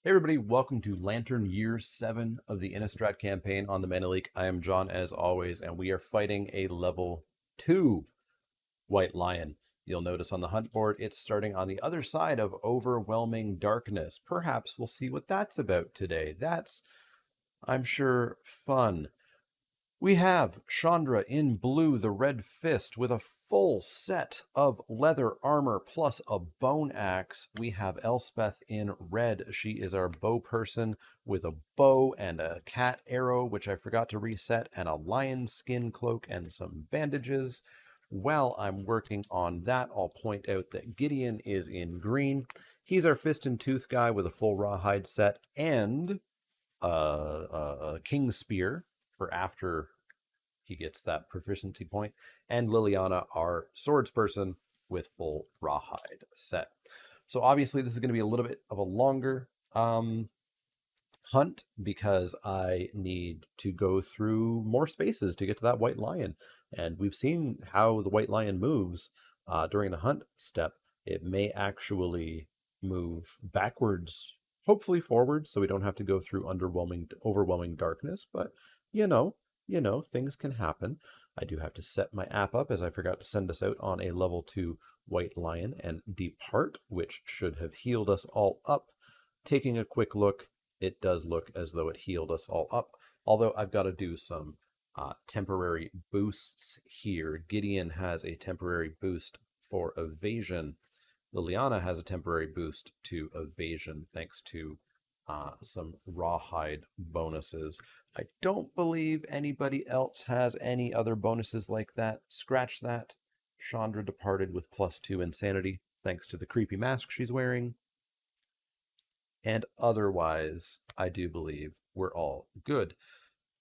Hey everybody, welcome to Lantern Year 7 of the Innistrad campaign on the Mana Leak. I am John as always, and we are fighting a level 2 White Lion. You'll notice on the hunt board, it's starting on the other side of Overwhelming Darkness. Perhaps we'll see what that's about today. That's, I'm sure, fun. We have Chandra in blue, the Red Fist, with a full set of leather armor plus a bone axe. We have Elspeth in red. She is our bow person with a bow and a cat arrow, which I forgot to reset, and a lion skin cloak and some bandages. While I'm working on that, I'll point out that Gideon is in green. He's our fist and tooth guy with a full rawhide set and a king's spear for after he gets that proficiency point, and Liliana, our swords person with full rawhide set. So obviously this is going to be a little bit of a longer hunt because I need to go through more spaces to get to that white lion. And we've seen how the white lion moves during the hunt step. It may actually move backwards, hopefully forward, so we don't have to go through overwhelming darkness. But things can happen. I do have to set my app up as I forgot to send us out on a level 2 white lion and depart, which should have healed us all up. Taking a quick look, it does look as though it healed us all up, although I've got to do some temporary boosts here. Gideon has a temporary boost for evasion. Liliana has a temporary boost to evasion thanks to some rawhide bonuses. I don't believe anybody else has any other bonuses like that. Scratch that. Chandra departed with +2 insanity thanks to the creepy mask she's wearing. And otherwise, I do believe we're all good.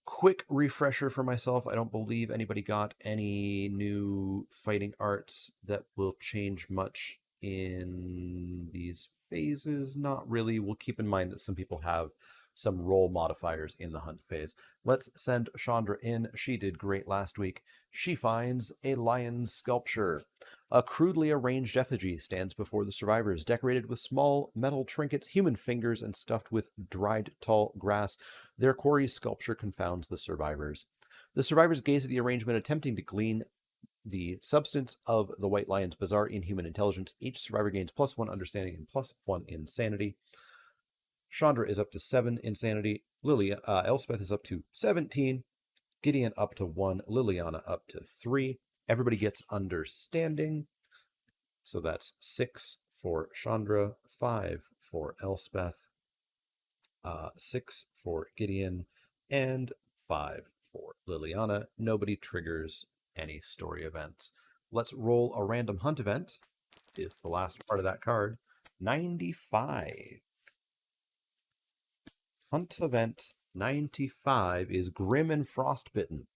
Quick refresher for myself. I don't believe anybody got any new fighting arts that will change much in these phases. Not really. We'll keep in mind that some people have some role modifiers in the hunt phase. Let's send Chandra in. She did great last week. She finds a lion sculpture. A crudely arranged effigy stands before the survivors, decorated with small metal trinkets, human fingers, and stuffed with dried tall grass. Their quarry's sculpture confounds the survivors. The survivors gaze at the arrangement, attempting to glean the substance of the White Lion's bizarre inhuman intelligence. Each survivor gains +1 understanding and +1 insanity. Chandra is up to 7 insanity. Elspeth is up to 17. Gideon up to 1. Liliana up to 3. Everybody gets understanding. So that's 6 for Chandra, 5 for Elspeth, 6 for Gideon, and 5 for Liliana. Nobody triggers any story events. Let's roll a random hunt event. Is the last part of that card. 95. Hunt event 95 is Grim and Frostbitten.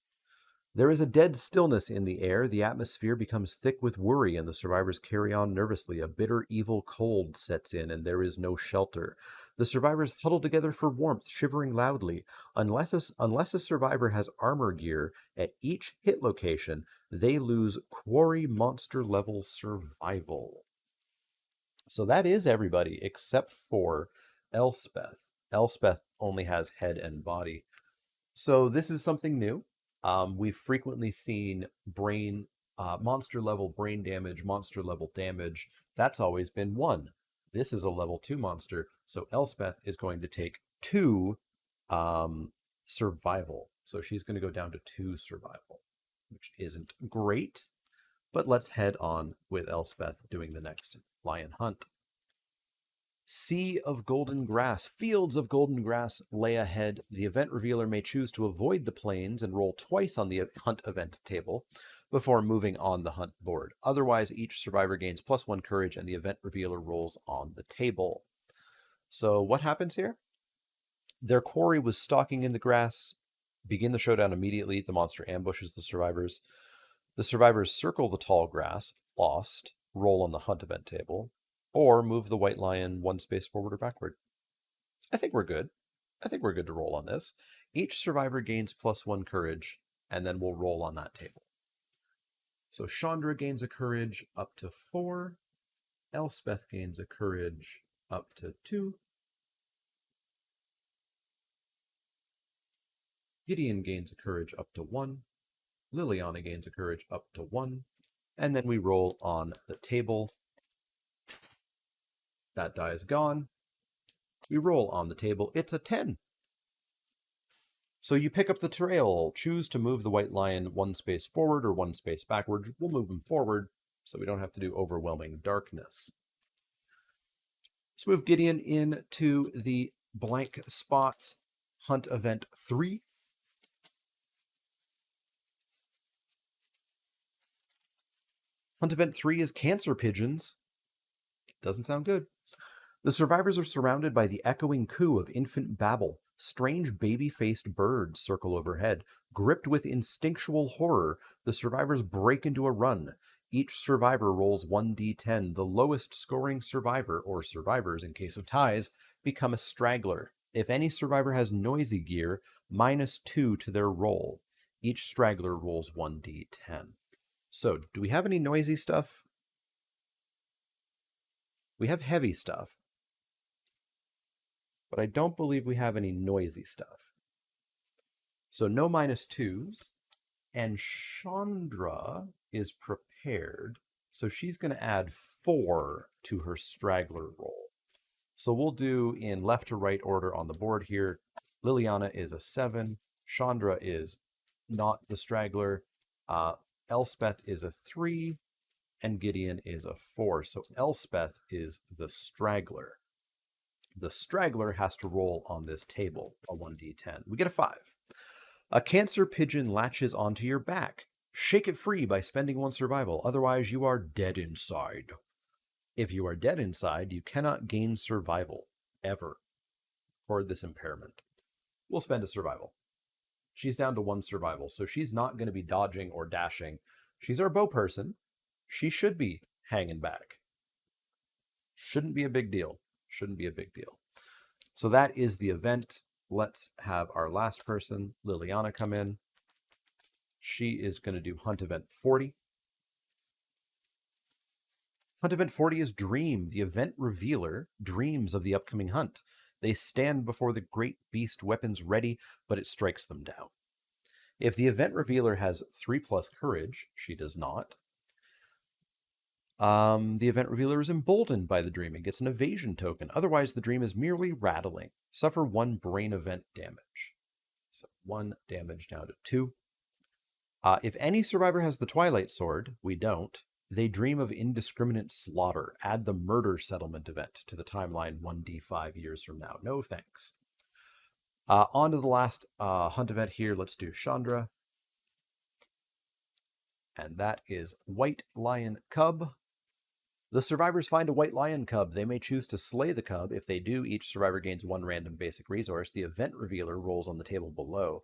There is a dead stillness in the air. The atmosphere becomes thick with worry, and the survivors carry on nervously. A bitter, evil cold sets in, and there is no shelter. The survivors huddle together for warmth, shivering loudly. Unless a survivor has armor gear at each hit location, they lose quarry monster level survival. So that is everybody except for Elspeth. Elspeth only has head and body. So this is something new. We've frequently seen monster level brain damage, monster level damage. That's always been 1. This is a level 2 monster, so Elspeth is going to take 2 survival. So she's going to go down to 2 survival, which isn't great. But let's head on with Elspeth doing the next lion hunt. Sea of golden grass, fields of golden grass lay ahead. The event revealer may choose to avoid the plains and roll twice on the hunt event table before moving on the hunt board. Otherwise, each survivor gains +1 courage and the event revealer rolls on the table. So what happens here? Their quarry was stalking in the grass. Begin the showdown immediately. The monster ambushes the survivors. The survivors circle the tall grass, lost, roll on the hunt event table, or move the white lion 1 space forward or backward. I think we're good. I think we're good to roll on this. Each survivor gains +1 courage, and then we'll roll on that table. So Chandra gains a courage up to 4. Elspeth gains a courage up to 2. Gideon gains a courage up to 1. Liliana gains a courage up to 1. And then we roll on the table. That die is gone. We roll on the table. It's a 10. So you pick up the trail. Choose to move the white lion 1 space forward or 1 space backward. We'll move him forward so we don't have to do overwhelming darkness. Let's move Gideon into the blank spot. Hunt event 3. Hunt event 3 is cancer pigeons. Doesn't sound good. The survivors are surrounded by the echoing coo of infant babble. Strange baby-faced birds circle overhead. Gripped with instinctual horror, the survivors break into a run. Each survivor rolls 1d10. The lowest scoring survivor, or survivors in case of ties, become a straggler. If any survivor has noisy gear, -2 to their roll. Each straggler rolls 1d10. So, do we have any noisy stuff? We have heavy stuff. But I don't believe we have any noisy stuff. So no -2s. And Chandra is prepared. So she's going to add 4 to her straggler roll. So we'll do in left to right order on the board here. Liliana is a 7. Chandra is not the straggler. Elspeth is a 3. And Gideon is a 4. So Elspeth is the straggler. The straggler has to roll on this table a 1d10. We get a 5. A cancer pigeon latches onto your back. Shake it free by spending 1 survival. Otherwise, you are dead inside. If you are dead inside, you cannot gain survival, ever. Record this impairment. We'll spend a survival. She's down to 1 survival, so she's not going to be dodging or dashing. She's our bow person. She should be hanging back. Shouldn't be a big deal. Shouldn't be a big deal. So that is the event. Let's have our last person, Liliana, come in. She is going to do Hunt Event 40. Hunt Event 40 is Dream. The event revealer dreams of the upcoming hunt. They stand before the great beast, weapons ready, but it strikes them down. If the event revealer has 3+ courage, she does not. The event revealer is emboldened by the dream and gets an evasion token. Otherwise, the dream is merely rattling. Suffer 1 brain event damage. So 1 damage down to 2. If any survivor has the Twilight Sword, we don't. They dream of indiscriminate slaughter. Add the murder settlement event to the timeline 1d5 years from now. No thanks. On to the last hunt event here. Let's do Chandra. And that is White Lion Cub. The survivors find a white lion cub. They may choose to slay the cub. If they do, each survivor gains 1 random basic resource. The event revealer rolls on the table below.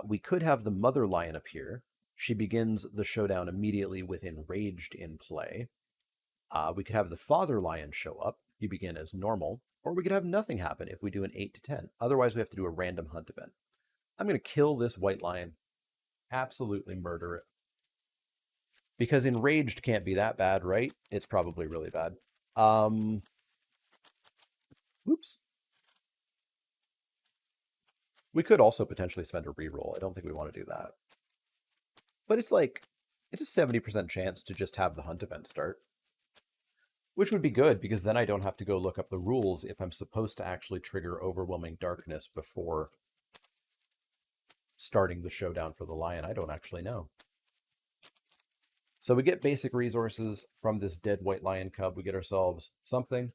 We could have the mother lion appear. She begins the showdown immediately with Enraged in play. We could have the father lion show up. You begin as normal. Or we could have nothing happen if we do an 8 to 10. Otherwise, we have to do a random hunt event. I'm going to kill this white lion. Absolutely murder it. Because Enraged can't be that bad, right? It's probably really bad. Oops. We could also potentially spend a reroll. I don't think we want to do that. But it's a 70% chance to just have the hunt event start. Which would be good, because then I don't have to go look up the rules if I'm supposed to actually trigger Overwhelming Darkness before starting the showdown for the lion. I don't actually know. So we get basic resources from this dead white lion cub. We get ourselves something.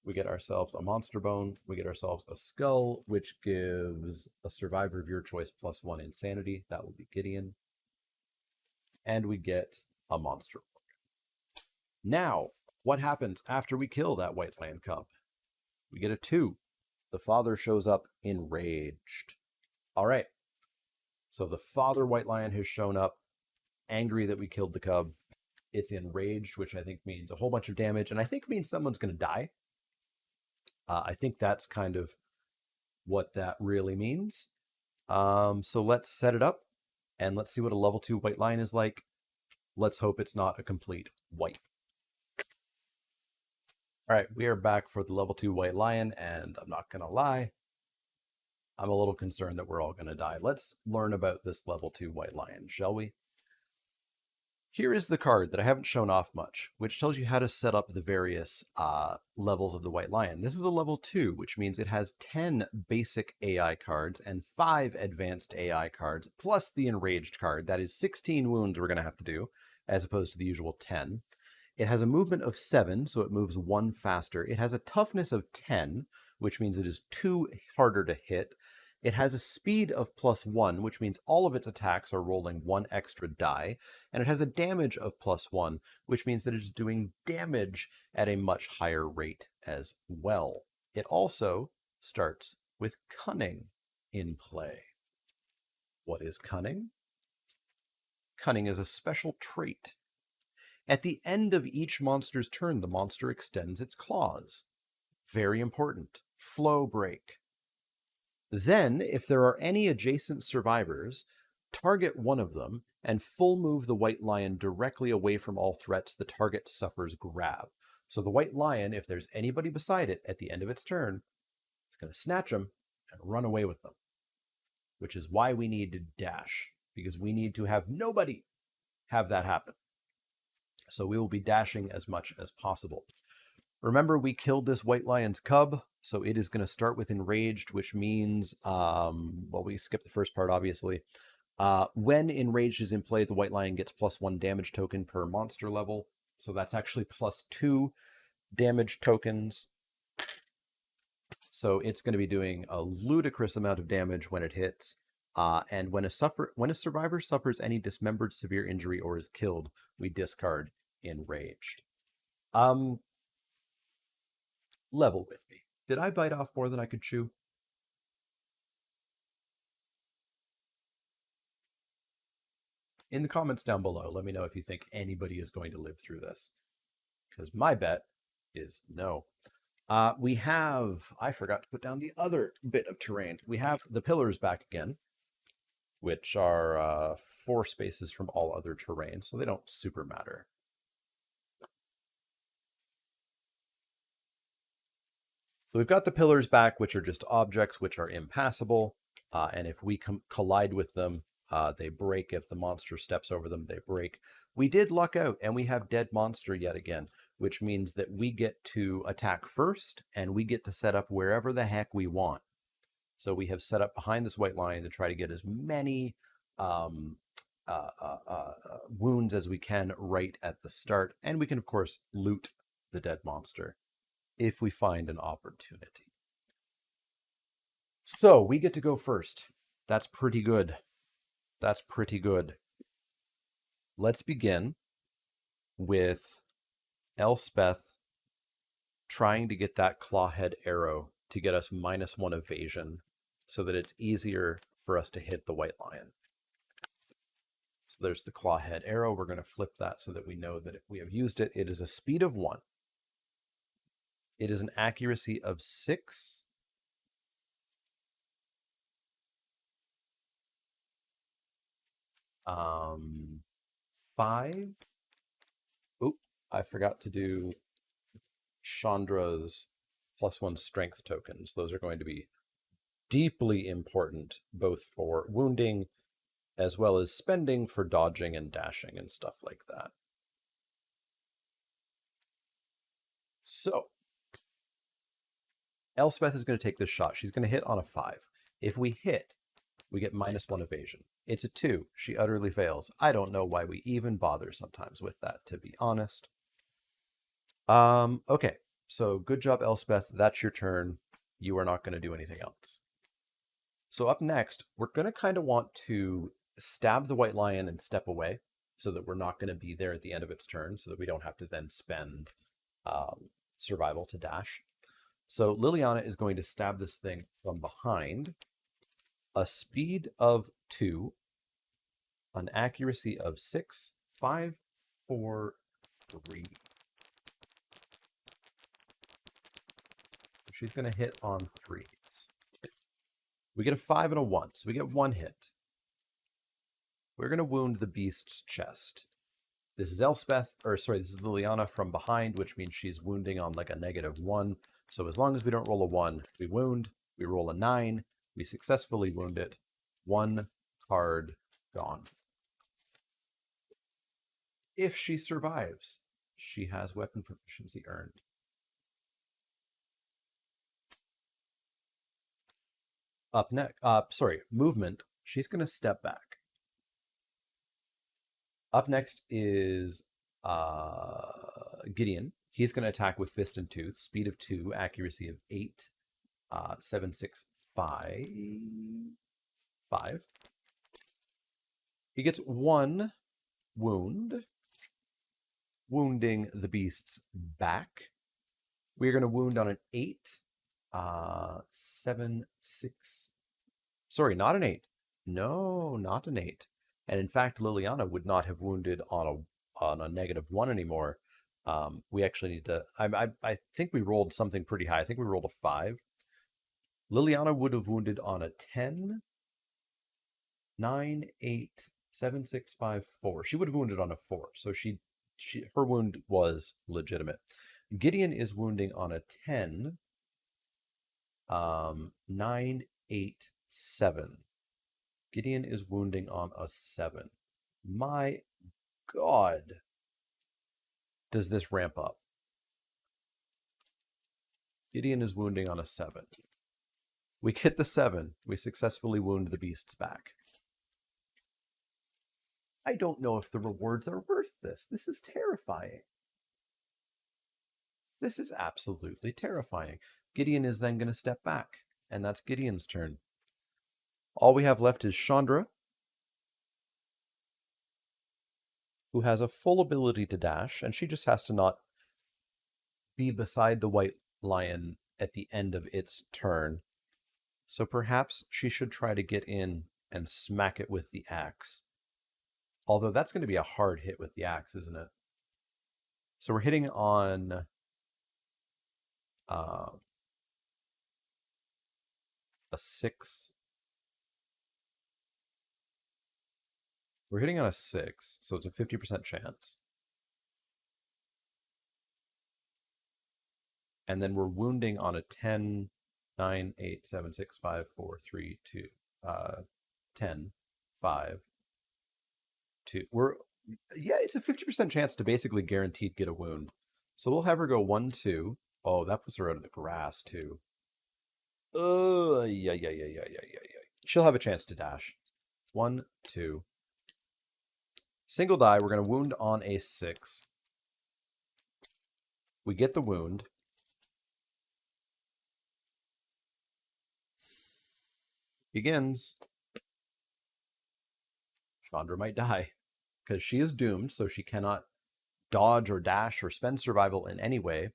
We get ourselves a monster bone. We get ourselves a skull, which gives a survivor of your choice +1 insanity. That will be Gideon. And we get a monster organ. Now, what happens after we kill that white lion cub? We get a 2. The father shows up enraged. All right. So the father white lion has shown up, angry that we killed the cub. It's enraged, which I think means a whole bunch of damage, and I think means someone's going to die. I think that's kind of what that really means. So let's set it up, and let's see what a level 2 white lion is like. Let's hope it's not a complete wipe. All right, we are back for the level 2 white lion, and I'm not going to lie, I'm a little concerned that we're all going to die. Let's learn about this level 2 White Lion, shall we? Here is the card that I haven't shown off much, which tells you how to set up the various levels of the White Lion. This is a level 2, which means it has 10 basic AI cards and 5 advanced AI cards, plus the Enraged card. That is 16 wounds we're going to have to do, as opposed to the usual 10. It has a movement of 7, so it moves 1 faster. It has a toughness of 10, which means it is 2 harder to hit. It has a speed of +1, which means all of its attacks are rolling 1 extra die. And it has a damage of +1, which means that it is doing damage at a much higher rate as well. It also starts with Cunning in play. What is Cunning? Cunning is a special trait. At the end of each monster's turn, the monster extends its claws. Very important. Flow break. Then, if there are any adjacent survivors, target one of them and full move the White Lion directly away from all threats the target suffers grab. So the White Lion, if there's anybody beside it at the end of its turn, it's going to snatch them and run away with them. Which is why we need to dash, because we need to have nobody have that happen. So we will be dashing as much as possible. Remember, we killed this White Lion's cub, so it is going to start with Enraged, which means, well, we skipped the first part, obviously. When Enraged is in play, the White Lion gets +1 damage token per monster level. So that's actually +2 damage tokens. So it's going to be doing a ludicrous amount of damage when it hits. And when a survivor suffers any dismembered, severe injury, or is killed, we discard Enraged. Level with me. Did I bite off more than I could chew? In the comments down below, let me know if you think anybody is going to live through this. Because my bet is no. We have, I forgot to put down the other bit of terrain. We have the pillars back again, which are 4 spaces from all other terrain, so they don't super matter. So we've got the pillars back, which are just objects which are impassable, and if we collide with them, they break. If the monster steps over them, they break. We did luck out, and we have Dead Monster yet again, which means that we get to attack first, and we get to set up wherever the heck we want. So we have set up behind this White Lion to try to get as many wounds as we can right at the start, and we can, of course, loot the Dead Monster if we find an opportunity. So we get to go first. That's pretty good. That's pretty good. Let's begin with Elspeth trying to get that clawhead arrow to get us -1 evasion so that it's easier for us to hit the White Lion. So there's the clawhead arrow. We're going to flip that so that we know that if we have used it, it is a speed of 1. It is an accuracy of 6. Um, 5. Oop, I forgot to do Chandra's +1 strength tokens. Those are going to be deeply important, both for wounding as well as spending for dodging and dashing and stuff like that. So, Elspeth is going to take this shot. She's going to hit on a 5. If we hit, we get -1 evasion. It's a 2. She utterly fails. I don't know why we even bother sometimes with that, to be honest. Okay, so good job, Elspeth. That's your turn. You are not going to do anything else. So up next, we're going to kind of want to stab the White Lion and step away so that we're not going to be there at the end of its turn, so that we don't have to then spend survival to dash. So Liliana is going to stab this thing from behind. A speed of 2, an accuracy of 6, 5, 4, 3. She's going to hit on 3s. We get a 5 and a 1, so we get 1 hit. We're going to wound the beast's chest. This is Elspeth, or sorry, this is Liliana from behind, which means she's wounding on like a -1. So as long as we don't roll a 1, we wound. We roll a 9, We successfully wound it. 1 card gone. If she survives, she has weapon proficiency earned. Up next, movement. She's going to step back. Up next is Gideon. He's going to attack with Fist and Tooth, speed of 2, accuracy of 8, 7, 6, 5. He gets 1 wound, wounding the beast's back. We're going to wound on an 8, 7, 6. Sorry, not an 8. No, not an 8. And in fact, Liliana would not have wounded on a -1 anymore. We actually need to. I think we rolled something pretty high. I think we rolled a 5. Liliana would have wounded on a 10, 9, 8, 7, 6, 5, 4. She would have wounded on a 4. So her wound was legitimate. Gideon is wounding on a 10, 9, 8, 7. Gideon is wounding on a 7. My God. Does this ramp up? Gideon is wounding on a 7. We get the 7. We successfully wound the beast's back. I don't know if the rewards are worth this. This is terrifying. This is absolutely terrifying. Gideon is then going to step back, and that's Gideon's turn. All we have left is Chandra, who has a full ability to dash, and she just has to not be beside the white lion at the end of its turn. So perhaps she should try to get in and smack it with the axe. Although that's going to be a hard hit with the axe, isn't it? So we're hitting on a 6. We're hitting on a 6, so it's a 50% chance. And then we're wounding on a 10, 9, 8, 7, 6, 5, 4, 3, 2, 10, 5, 2. It's a 50% chance to basically guaranteed get a wound. So we'll have her go 1, 2. Oh, that puts her out of the grass too. Yeah. She'll have a chance to dash. 1, 2. Single die, we're going to wound on a 6. We get the wound. Begins. Chandra might die because she is doomed, so she cannot dodge or dash or spend survival in any way.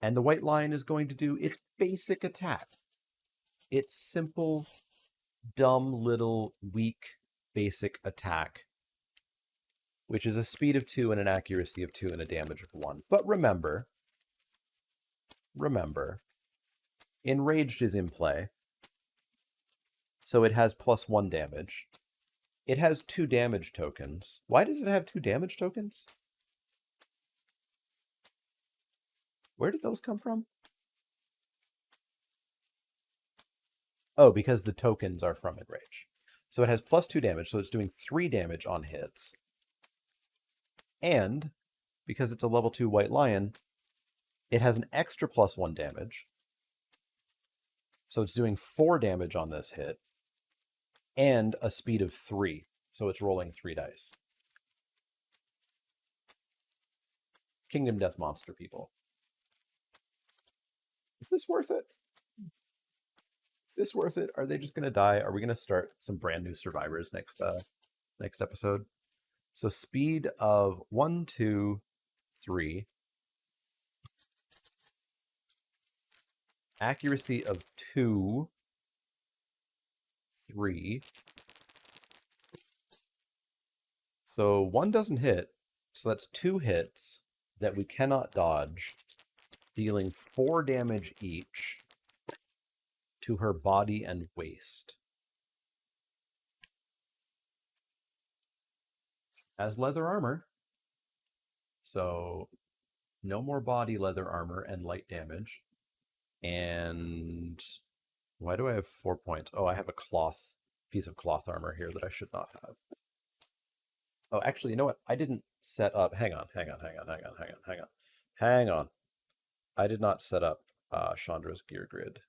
And the white lion is going to do its basic attack. Its simple, dumb, little, weak, basic attack, which is a speed of 2 and an accuracy of 2 and a damage of 1. But remember, Enraged is in play, so it has +1 damage. It has 2 damage tokens. Why does it have 2 damage tokens? Where did those come from? Oh, because the tokens are from Enrage. So it has +2 damage, so it's doing 3 damage on hits. And because it's a level 2 white lion, it has an extra +1 damage. So it's doing 4 damage on this hit. And a speed of 3. So it's rolling 3 dice. Kingdom Death Monster people. Is this worth it? Is this worth it? Are they just going to die? Are we going to start some brand new survivors next episode? So speed of 1, 2, 3. Accuracy of 2, 3. So 1 doesn't hit. So that's 2 hits that we cannot dodge, dealing 4 damage each to her body and waist. Has leather armor, so no more body leather armor and light damage. And Why do I have 4 points? Oh, I have a piece of cloth armor here that I should not have. Oh, actually, you know what? I didn't set up. Hang on. Hang on. I did not set up Chandra's gear grid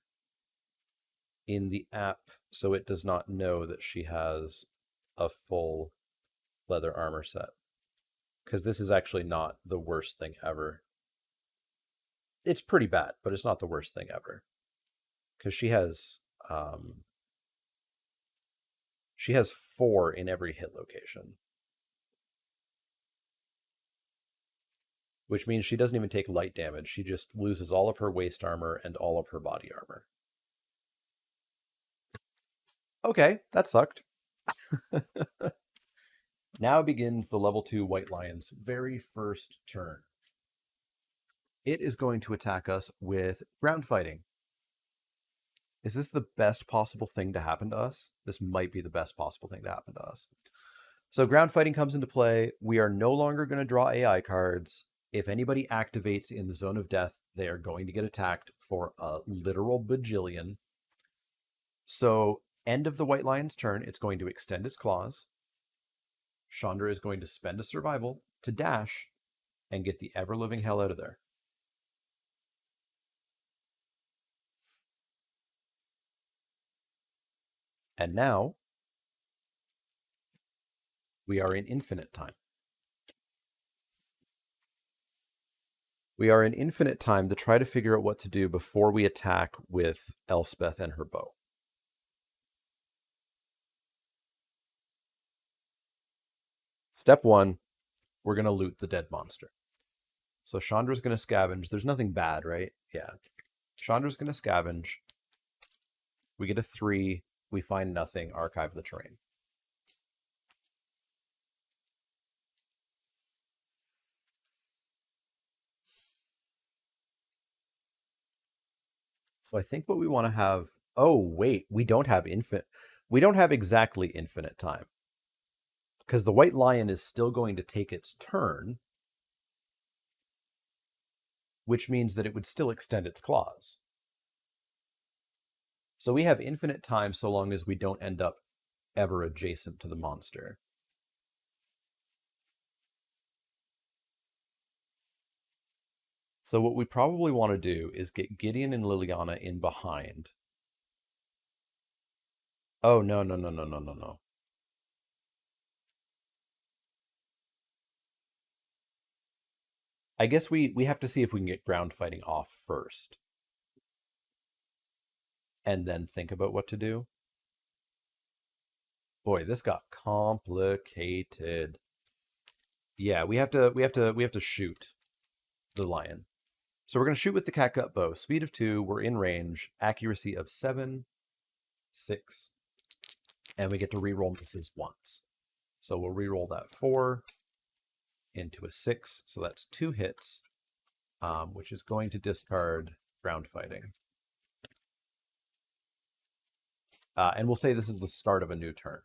in the app, so it does not know that she has a full leather armor set. Because this is actually not the worst thing ever. It's pretty bad, but it's not the worst thing ever. Because she has 4 in every hit location. Which means she doesn't even take light damage. She just loses all of her waist armor and all of her body armor. Okay, that sucked. Now begins the level 2 White Lion's very first turn. It is going to attack us with ground fighting. Is this the best possible thing to happen to us? This might be the best possible thing to happen to us. So ground fighting comes into play. We are no longer going to draw AI cards. If anybody activates in the zone of death, they are going to get attacked for a literal bajillion. So end of the White Lion's turn, it's going to extend its claws. Chandra is going to spend a survival to dash and get the ever-living hell out of there. And now we are in infinite time. We are in infinite time to try to figure out what to do before we attack with Elspeth and her bow. Step 1, we're going to loot the dead monster. So Chandra's going to scavenge. There's nothing bad, right? Yeah. Chandra's going to scavenge. We get a 3. We find nothing. Archive the terrain. So I think what we want to have... Oh, wait. We don't have exactly infinite time. Because the White Lion is still going to take its turn, which means that it would still extend its claws. So we have infinite time so long as we don't end up ever adjacent to the monster. So what we probably want to do is get Gideon and Liliana in behind. Oh, no. I guess we have to see if we can get ground fighting off first. And then think about what to do. Boy, this got complicated. Yeah, we have to shoot the lion. So we're going to shoot with the catgut bow. Speed of 2, we're in range, accuracy of 7, 6, and we get to reroll misses once. So we'll reroll that 4 into a 6, so that's 2 hits, which is going to discard ground fighting. And we'll say this is the start of a new turn.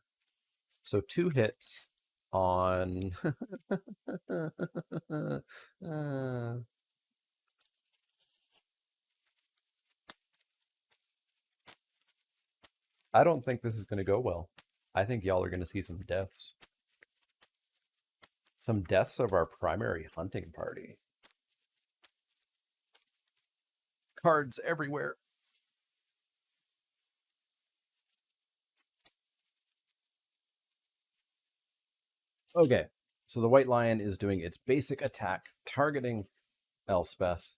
So 2 hits on... I don't think this is going to go well. I think y'all are going to see some deaths. Some deaths of our primary hunting party. Cards everywhere. Okay, so the White Lion is doing its basic attack, targeting Elspeth,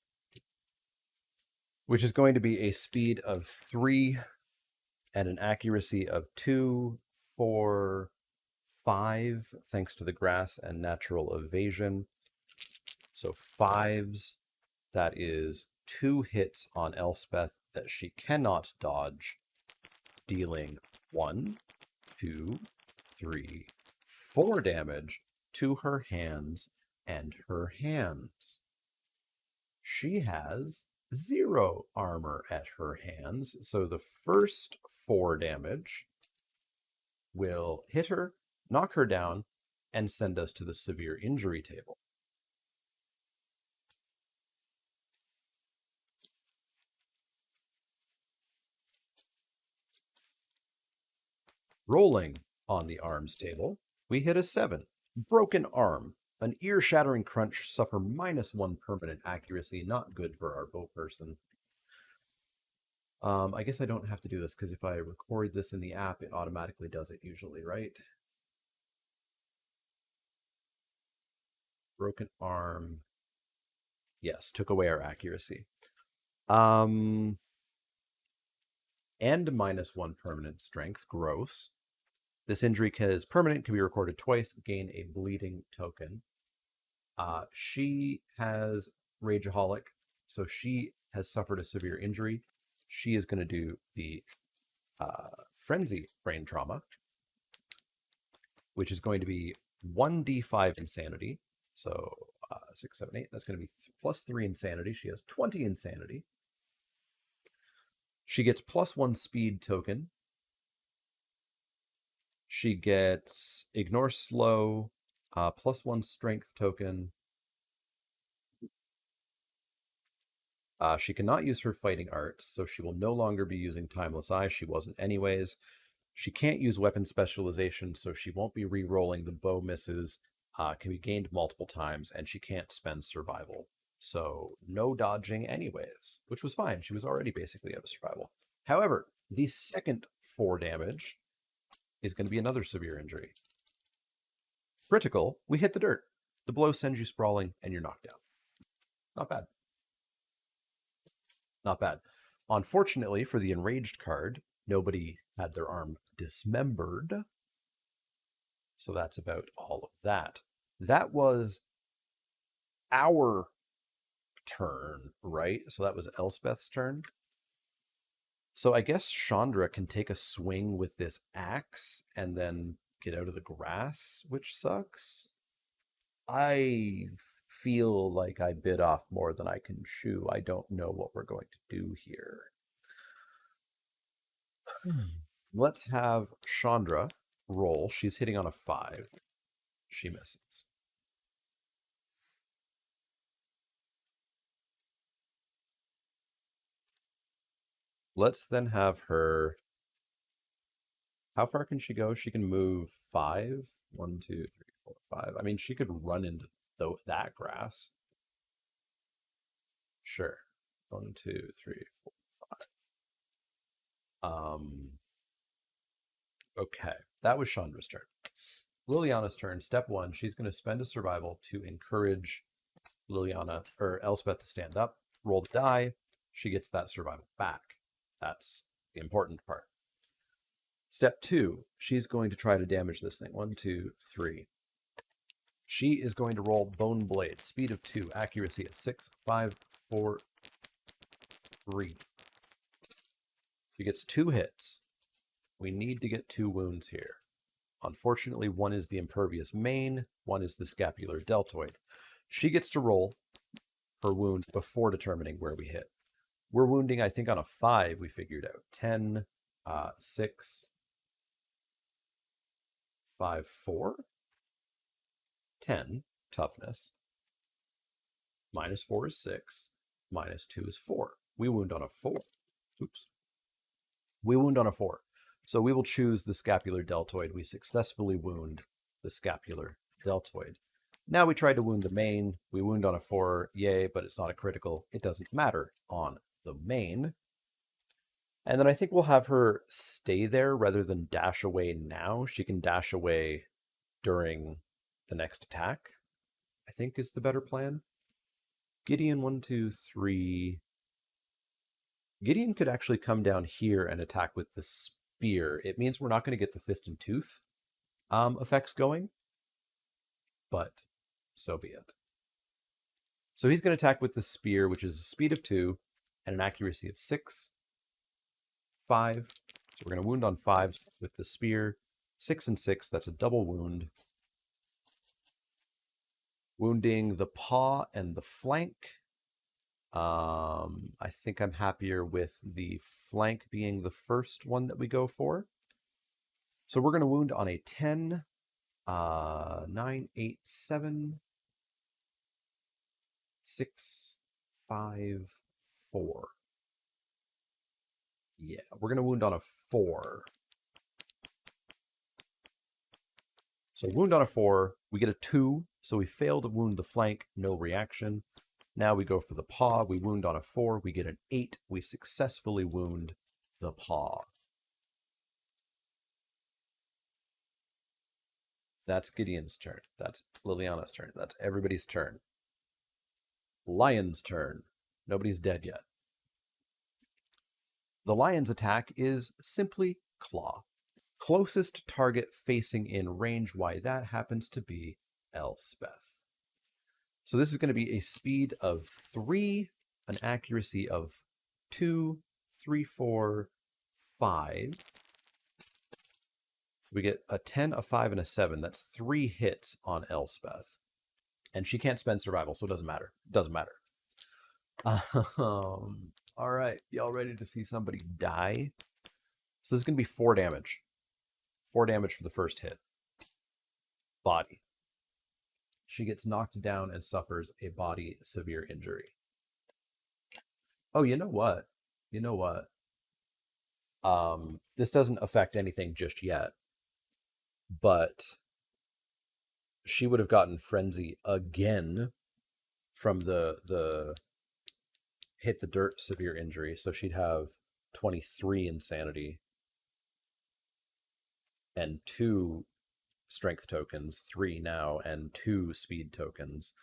which is going to be a speed of 3 and an accuracy of 2, 4, 5, thanks to the grass and natural evasion. So 5s, that is 2 hits on Elspeth that she cannot dodge, dealing 1, 2, 3, 4 damage to her hands and her hands. She has 0 armor at her hands, so the first 4 damage will hit her, knock her down, and send us to the severe injury table. Rolling on the arms table, we hit a 7. Broken arm. An ear-shattering crunch, suffer -1 permanent accuracy. Not good for our bow person. I guess I don't have to do this because if I record this in the app, it automatically does it usually, right? Broken arm. Yes, took away our accuracy. And -1 permanent strength. Gross. This injury is permanent, can be recorded twice, gain a bleeding token. She has Rageaholic, so she has suffered a severe injury. She is going to do the Frenzy Brain Trauma, which is going to be 1d5 Insanity. So 6, 7, 8. That's going to be +3 Insanity. She has 20 Insanity. She gets +1 Speed token. She gets Ignore Slow, +1 Strength token. She cannot use her fighting arts, so she will no longer be using Timeless Eye. She wasn't anyways. She can't use weapon specialization, so she won't be re-rolling the bow misses. Can be gained multiple times, and she can't spend survival. So no dodging anyways, which was fine. She was already basically out of survival. However, the second 4 damage is going to be another severe injury. Critical, we hit the dirt. The blow sends you sprawling, and you're knocked down. Not bad. Not bad. Unfortunately, for the enraged card, nobody had their arm dismembered. So that's about all of that. That was our turn, right? So that was Elspeth's turn. So I guess Chandra can take a swing with this axe and then get out of the grass, which sucks. I feel like I bit off more than I can chew. I don't know what we're going to do here. Let's have Chandra roll. She's hitting on a 5. She misses. Let's then have her. How far can she go? She can move 5. 1, 2, 3, 4, 5. I mean, she could run into that grass. Sure. 1, 2, 3, 4, 5. Okay, that was Chandra's turn. Liliana's turn. Step 1, she's going to spend a survival to encourage Liliana or Elspeth to stand up. Roll the die. She gets that survival back. That's the important part. Step 2, she's going to try to damage this thing. 1, 2, 3. She is going to roll Bone Blade. Speed of 2, accuracy of 6, 5, 4, 3. She gets 2 hits. We need to get 2 wounds here. Unfortunately, one is the impervious main, one is the scapular deltoid. She gets to roll her wound before determining where we hit. We're wounding, I think, on a 5, we figured out. 10, 6, 5, 4. 10 toughness. -4 is 6. -2 is 4. We wound on a 4. Oops. We wound on a 4. So we will choose the scapular deltoid. We successfully wound the scapular deltoid. Now we tried to wound the main. We wound on a 4. Yay, but it's not a critical. It doesn't matter on the main. And then I think we'll have her stay there rather than dash away now. She can dash away during the next attack, I think is the better plan. Gideon, 1, 2, 3. Gideon could actually come down here and attack with the spear. It means we're not going to get the fist and tooth effects going, but so be it. So he's going to attack with the spear, which is a speed of 2 and an accuracy of 6, 5. So we're going to wound on 5 with the spear. 6 and 6, that's a double wound. Wounding the paw and the flank. I think I'm happier with the flank being the first one that we go for. So we're going to wound on a 10, 9, 8, 7, 6, 5, 4. Yeah, we're going to wound on a 4. So wound on a 4, we get a 2, so we fail to wound the flank, no reaction. Now we go for the paw, we wound on a 4, we get an 8, we successfully wound the paw. That's Gideon's turn. That's Liliana's turn. That's everybody's turn. Lion's turn. Nobody's dead yet. The lion's attack is simply claw. Closest target facing in range, why that happens to be Elspeth. So this is going to be a speed of 3, an accuracy of 2, 3, 4, 5. We get a 10, a 5, and a 7. That's 3 hits on Elspeth. And she can't spend survival, so it doesn't matter. Doesn't matter. All right. Y'all ready to see somebody die? So this is going to be 4 damage. 4 damage for the first hit. Body. She gets knocked down and suffers a body severe injury. Oh, you know what? You know what? This doesn't affect anything just yet, but she would have gotten frenzy again from the hit the dirt severe injury, so she'd have 23 insanity and 2 strength tokens, 3 now, and 2 speed tokens.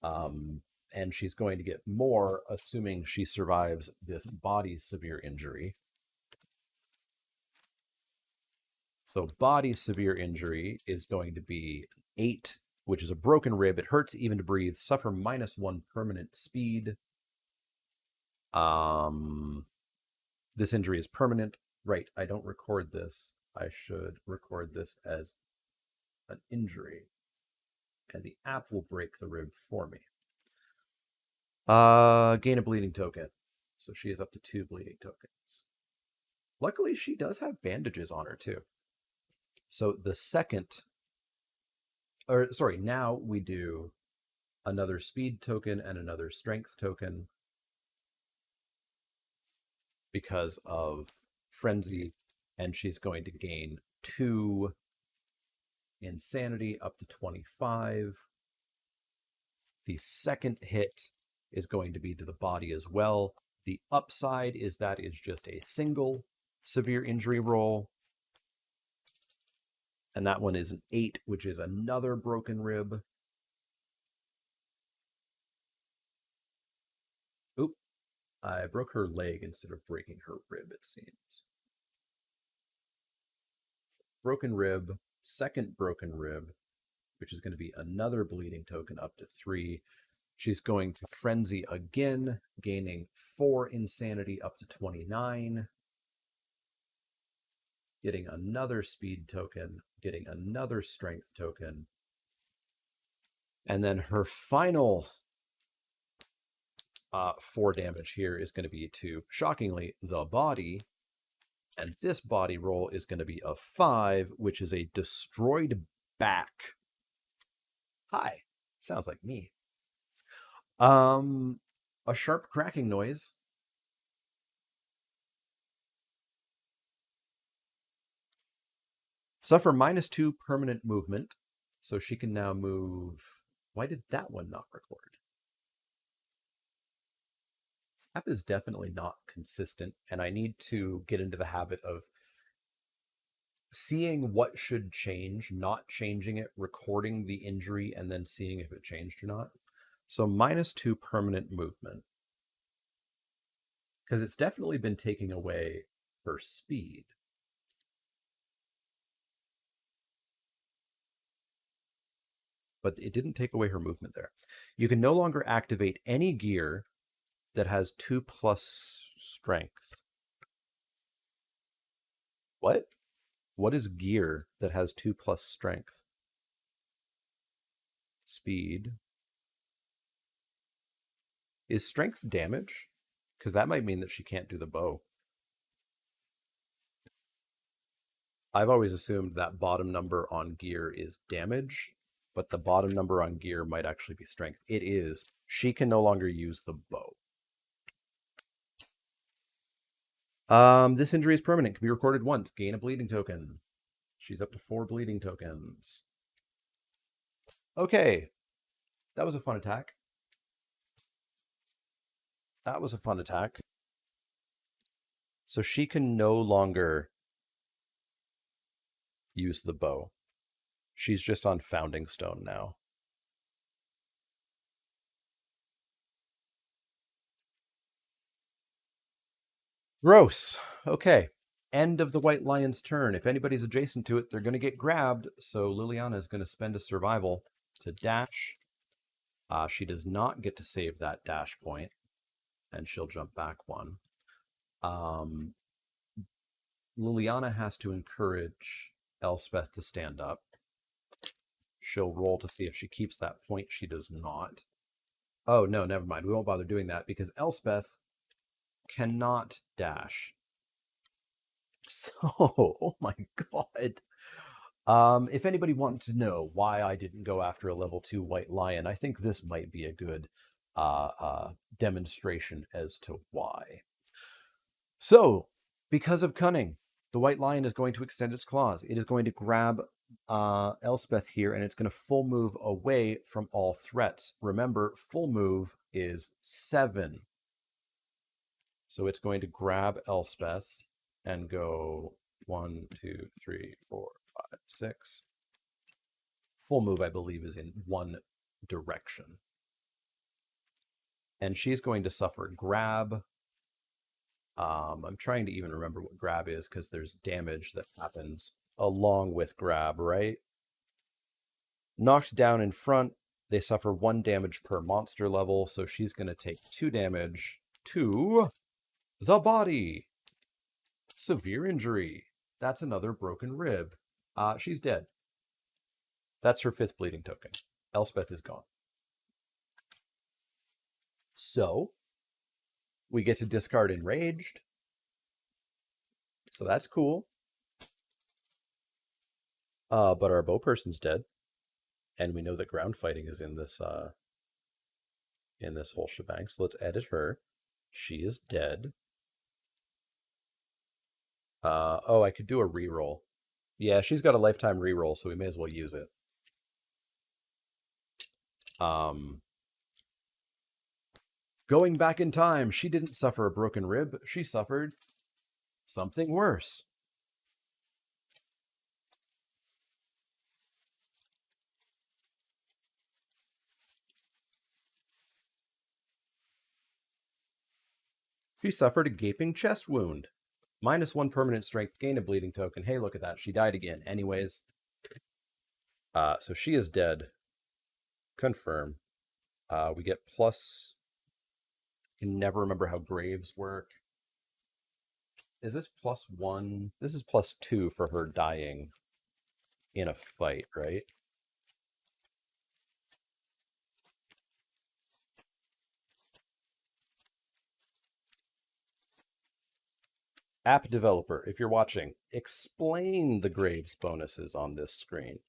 And she's going to get more, assuming she survives this body severe injury. So body severe injury is going to be 8, which is a broken rib. It hurts even to breathe. Suffer -1 permanent speed. This injury is permanent. Right, I don't record this. I should record this as an injury. And the app will break the rib for me. Gain a bleeding token. So she is up to 2 bleeding tokens. Luckily, she does have bandages on her, too. So the second... now we do another speed token and another strength token because of frenzy, and she's going to gain 2 insanity up to 25. The second hit is going to be to the body as well. The upside is that is just a single severe injury roll. And that one is an 8, which is another broken rib. Oop. I broke her leg instead of breaking her rib, it seems. Broken rib, second broken rib, which is going to be another bleeding token up to 3. She's going to frenzy again, gaining 4 insanity up to 29. Getting another speed token, getting another strength token. And then her final 4 damage here is going to be to, shockingly, the body. And this body roll is going to be a 5, which is a destroyed back. Hi, sounds like me. A sharp cracking noise. Suffer -2 permanent movement. So she can now move. Why did that one not record? App is definitely not consistent, and I need to get into the habit of seeing what should change, not changing it, recording the injury, and then seeing if it changed or not. So -2 permanent movement. Because it's definitely been taking away her speed. But it didn't take away her movement there. You can no longer activate any gear that has 2+ strength. What? What is gear that has 2+ strength? Speed. Is strength damage? Because that might mean that she can't do the bow. I've always assumed that bottom number on gear is damage, but the bottom number on gear might actually be strength. It is. She can no longer use the bow. This injury is permanent. Can be recorded once. Gain a bleeding token. She's up to 4 bleeding tokens. Okay, that was a fun attack. That was a fun attack. So she can no longer use the bow. She's just on Founding Stone now. Gross. Okay. End of the White Lion's turn. If anybody's adjacent to it, they're going to get grabbed. So Liliana is going to spend a survival to dash. She does not get to save that dash point, and she'll jump back one. Um, Liliana has to encourage Elspeth to stand up. She'll roll to see if she keeps that point. She does not. Oh, no, never mind. We won't bother doing that because Elspeth cannot dash. So, oh my god. If anybody wanted to know why I didn't go after a level 2 White Lion, I think this might be a good demonstration as to why. So, because of cunning, the White Lion is going to extend its claws. It is going to grab Elspeth here, and it's going to full move away from all threats. Remember, full move is 7. So it's going to grab Elspeth and go 1, 2, 3, 4, 5, 6. Full move, I believe, is in one direction. And she's going to suffer grab. I'm trying to even remember what grab is because there's damage that happens along with grab, right? Knocked down in front, they suffer 1 damage per monster level, so she's going to take 2 damage to the body. Severe injury. That's another broken rib. She's dead. That's her 5th bleeding token. Elspeth is gone. So, we get to discard Enraged. So that's cool. But our bow person's dead. And we know that ground fighting is in this whole shebang. So let's edit her. She is dead. Oh, I could do a reroll. Yeah, she's got a lifetime reroll, so we may as well use it. Going back in time, she didn't suffer a broken rib. She suffered something worse. She suffered a gaping chest wound. -1 permanent strength, gain a bleeding token. Hey, look at that. She died again. Anyways. So she is dead. Confirm. We get plus... I can never remember how graves work. Is this +1? This is +2 for her dying in a fight, right? App developer, if you're watching, explain the graves bonuses on this screen.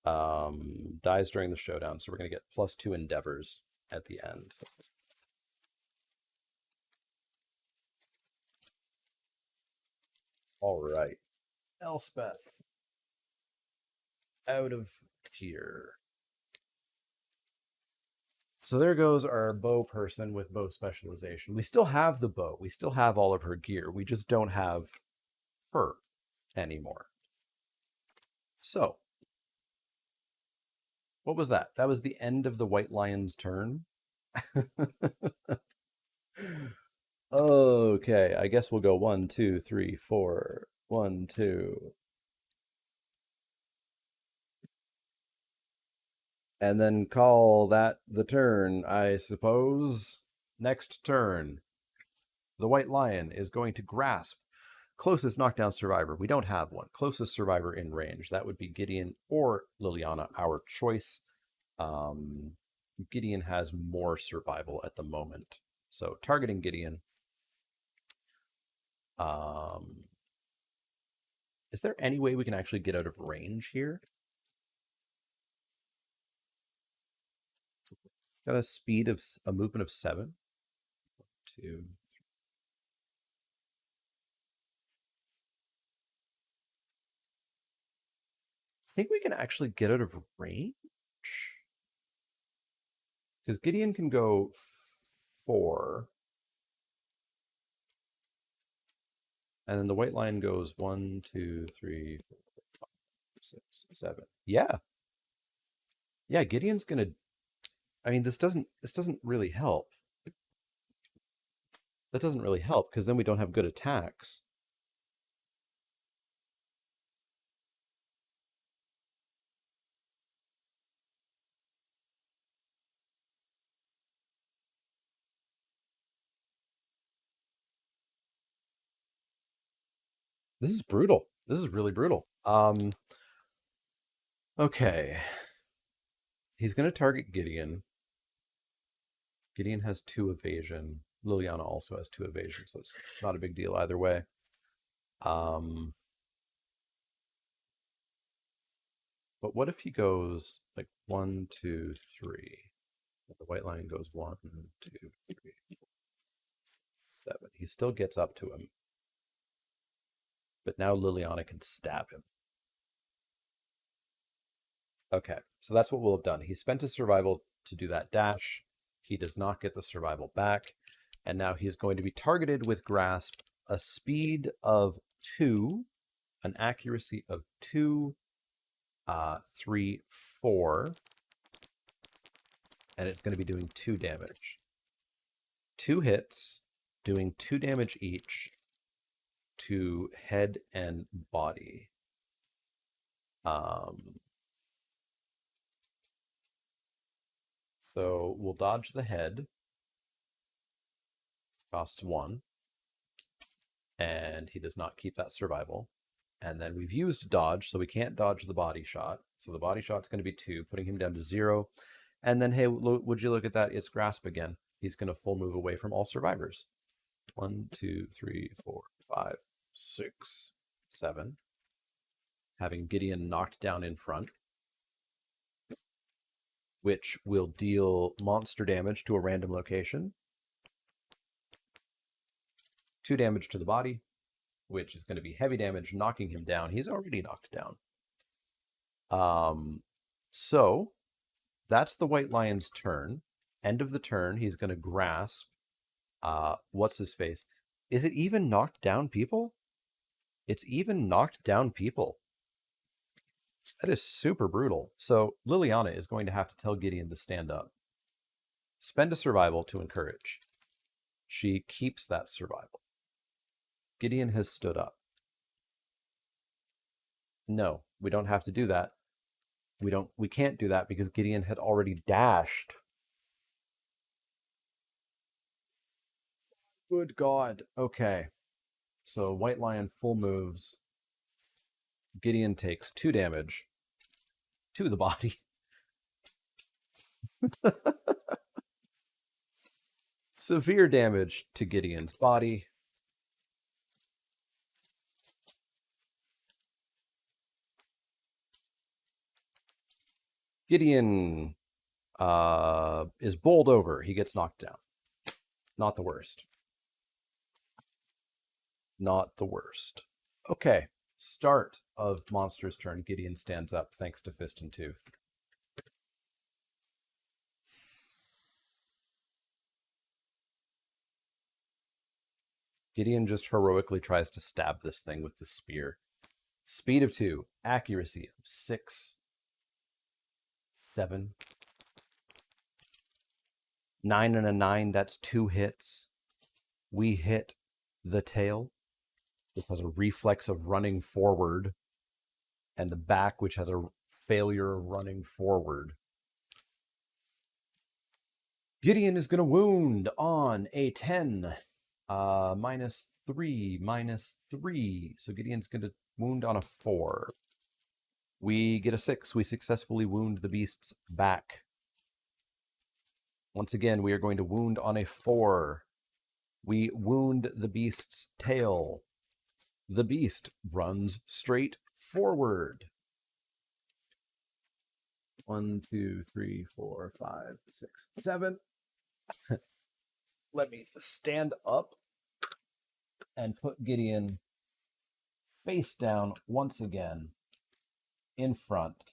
Dies during the showdown, so we're going to get +2 endeavors at the end. All right. Elspeth. Out of here. So there goes our bow person with bow specialization. We still have the bow. We still have all of her gear. We just don't have her anymore. So, what was that? That was the end of the White Lion's turn. Okay, I guess we'll go 1, 2, 3, 4. 1, 2. And then call that the turn, I suppose. Next turn. The White Lion is going to grasp closest knockdown survivor. We don't have one. Closest survivor in range. That would be Gideon or Liliana, our choice. Gideon has more survival at the moment. So targeting Gideon. Is there any way we can actually get out of range here? Got a speed of a movement of 7. 2. I think we can actually get out of range. Because Gideon can go 4. And then the white lion goes 1, 2, 3, 4, 5, 6, 7. Yeah. Yeah, Gideon's gonna. I mean, this doesn't really help. That doesn't really help because then we don't have good attacks. This is brutal. This is really brutal. Okay. He's gonna target Gideon. Gideon has 2 evasion. Liliana also has 2 evasion, so it's not a big deal either way. But what if he goes like 1, 2, 3? The white lion goes 1, 2, 3, 7. He still gets up to him. But now Liliana can stab him. Okay, so that's what we'll have done. He spent his survival to do that dash. He does not get the survival back. And now he's going to be targeted with Grasp, a speed of 2, an accuracy of 2, 3, 4. And it's going to be doing 2 damage. 2 hits, doing 2 damage each to head and body. So we'll dodge the head. Costs 1. And he does not keep that survival. And then we've used dodge, so we can't dodge the body shot. So the body shot's going to be 2, putting him down to 0. And then, hey, would you look at that? It's Grasp again. He's going to full move away from all survivors. 1, 2, 3, 4, 5, 6, 7. Having Gideon knocked down in front, which will deal monster damage to a random location. 2 damage to the body, which is going to be heavy damage, knocking him down. He's already knocked down. So that's the white lion's turn. End of the turn, he's going to grasp. What's his face? Is it even knocked down people? It's even knocked down people. That is super brutal. So Liliana is going to have to tell Gideon to stand up. Spend a survival to encourage. She keeps that survival. Gideon has stood up. No, we don't have to do that. We can't do that because Gideon had already dashed. Good God. Okay. So white lion full moves. Gideon takes 2 damage to the body. Severe damage to Gideon's body. Gideon is bowled over. He gets knocked down. Not the worst. Not the worst. Okay. Start of Monster's turn. Gideon stands up thanks to Fist and Tooth. Gideon just heroically tries to stab this thing with the spear. Speed of 2. Accuracy of 6. 7. 9 and a 9. That's 2 hits. We hit the tail. This has a reflex of running forward. And the back, which has a failure of running forward. Gideon is going to wound on a 10. Minus 3, minus 3. So Gideon's going to wound on a 4. We get a 6. We successfully wound the beast's back. Once again, we are going to wound on a 4. We wound the beast's tail. The beast runs straight forward. 1, 2, 3, 4, 5, 6, 7. Let me stand up and put Gideon face down once again in front.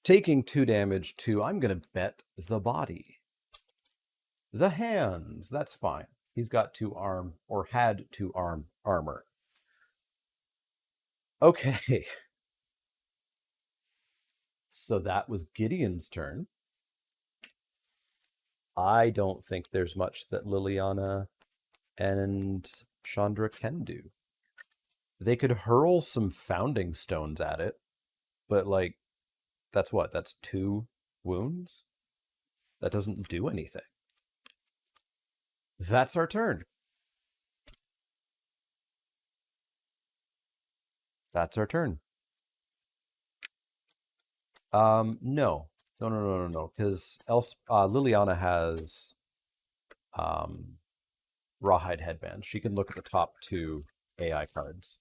taking 2 damage to, I'm going to bet, the body. The hands, that's fine. He's got 2 arm, or had 2 armor. Okay. So that was Gideon's turn. I don't think there's much that Liliana and Chandra can do. They could hurl some founding stones at it, but like, that's what? That's 2 wounds? That doesn't do anything. That's our turn. That's our turn. No. No, because Liliana has Rawhide Headband. She can look at the top 2 AI cards.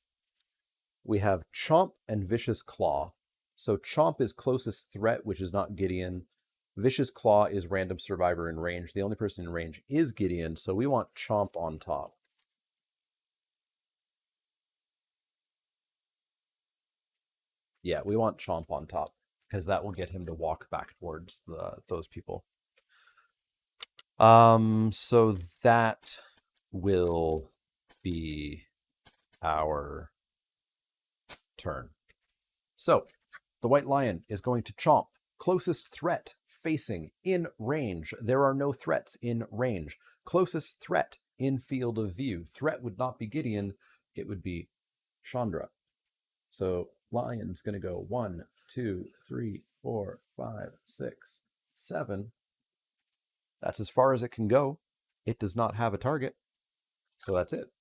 We have Chomp and Vicious Claw. So Chomp is closest threat, which is not Gideon. Vicious Claw is random survivor in range. The only person in range is Gideon, so we want Chomp on top. Yeah, we want Chomp on top, because that will get him to walk back towards those people. So that will be our turn. So the White Lion is going to chomp. Closest threat facing in range. There are no threats in range. Closest threat in field of view. Threat would not be Gideon, it would be Chandra. So Lion's going to go 1, 2, 3, 4, 5, 6, 7. That's as far as it can go. It does not have a target. So that's it.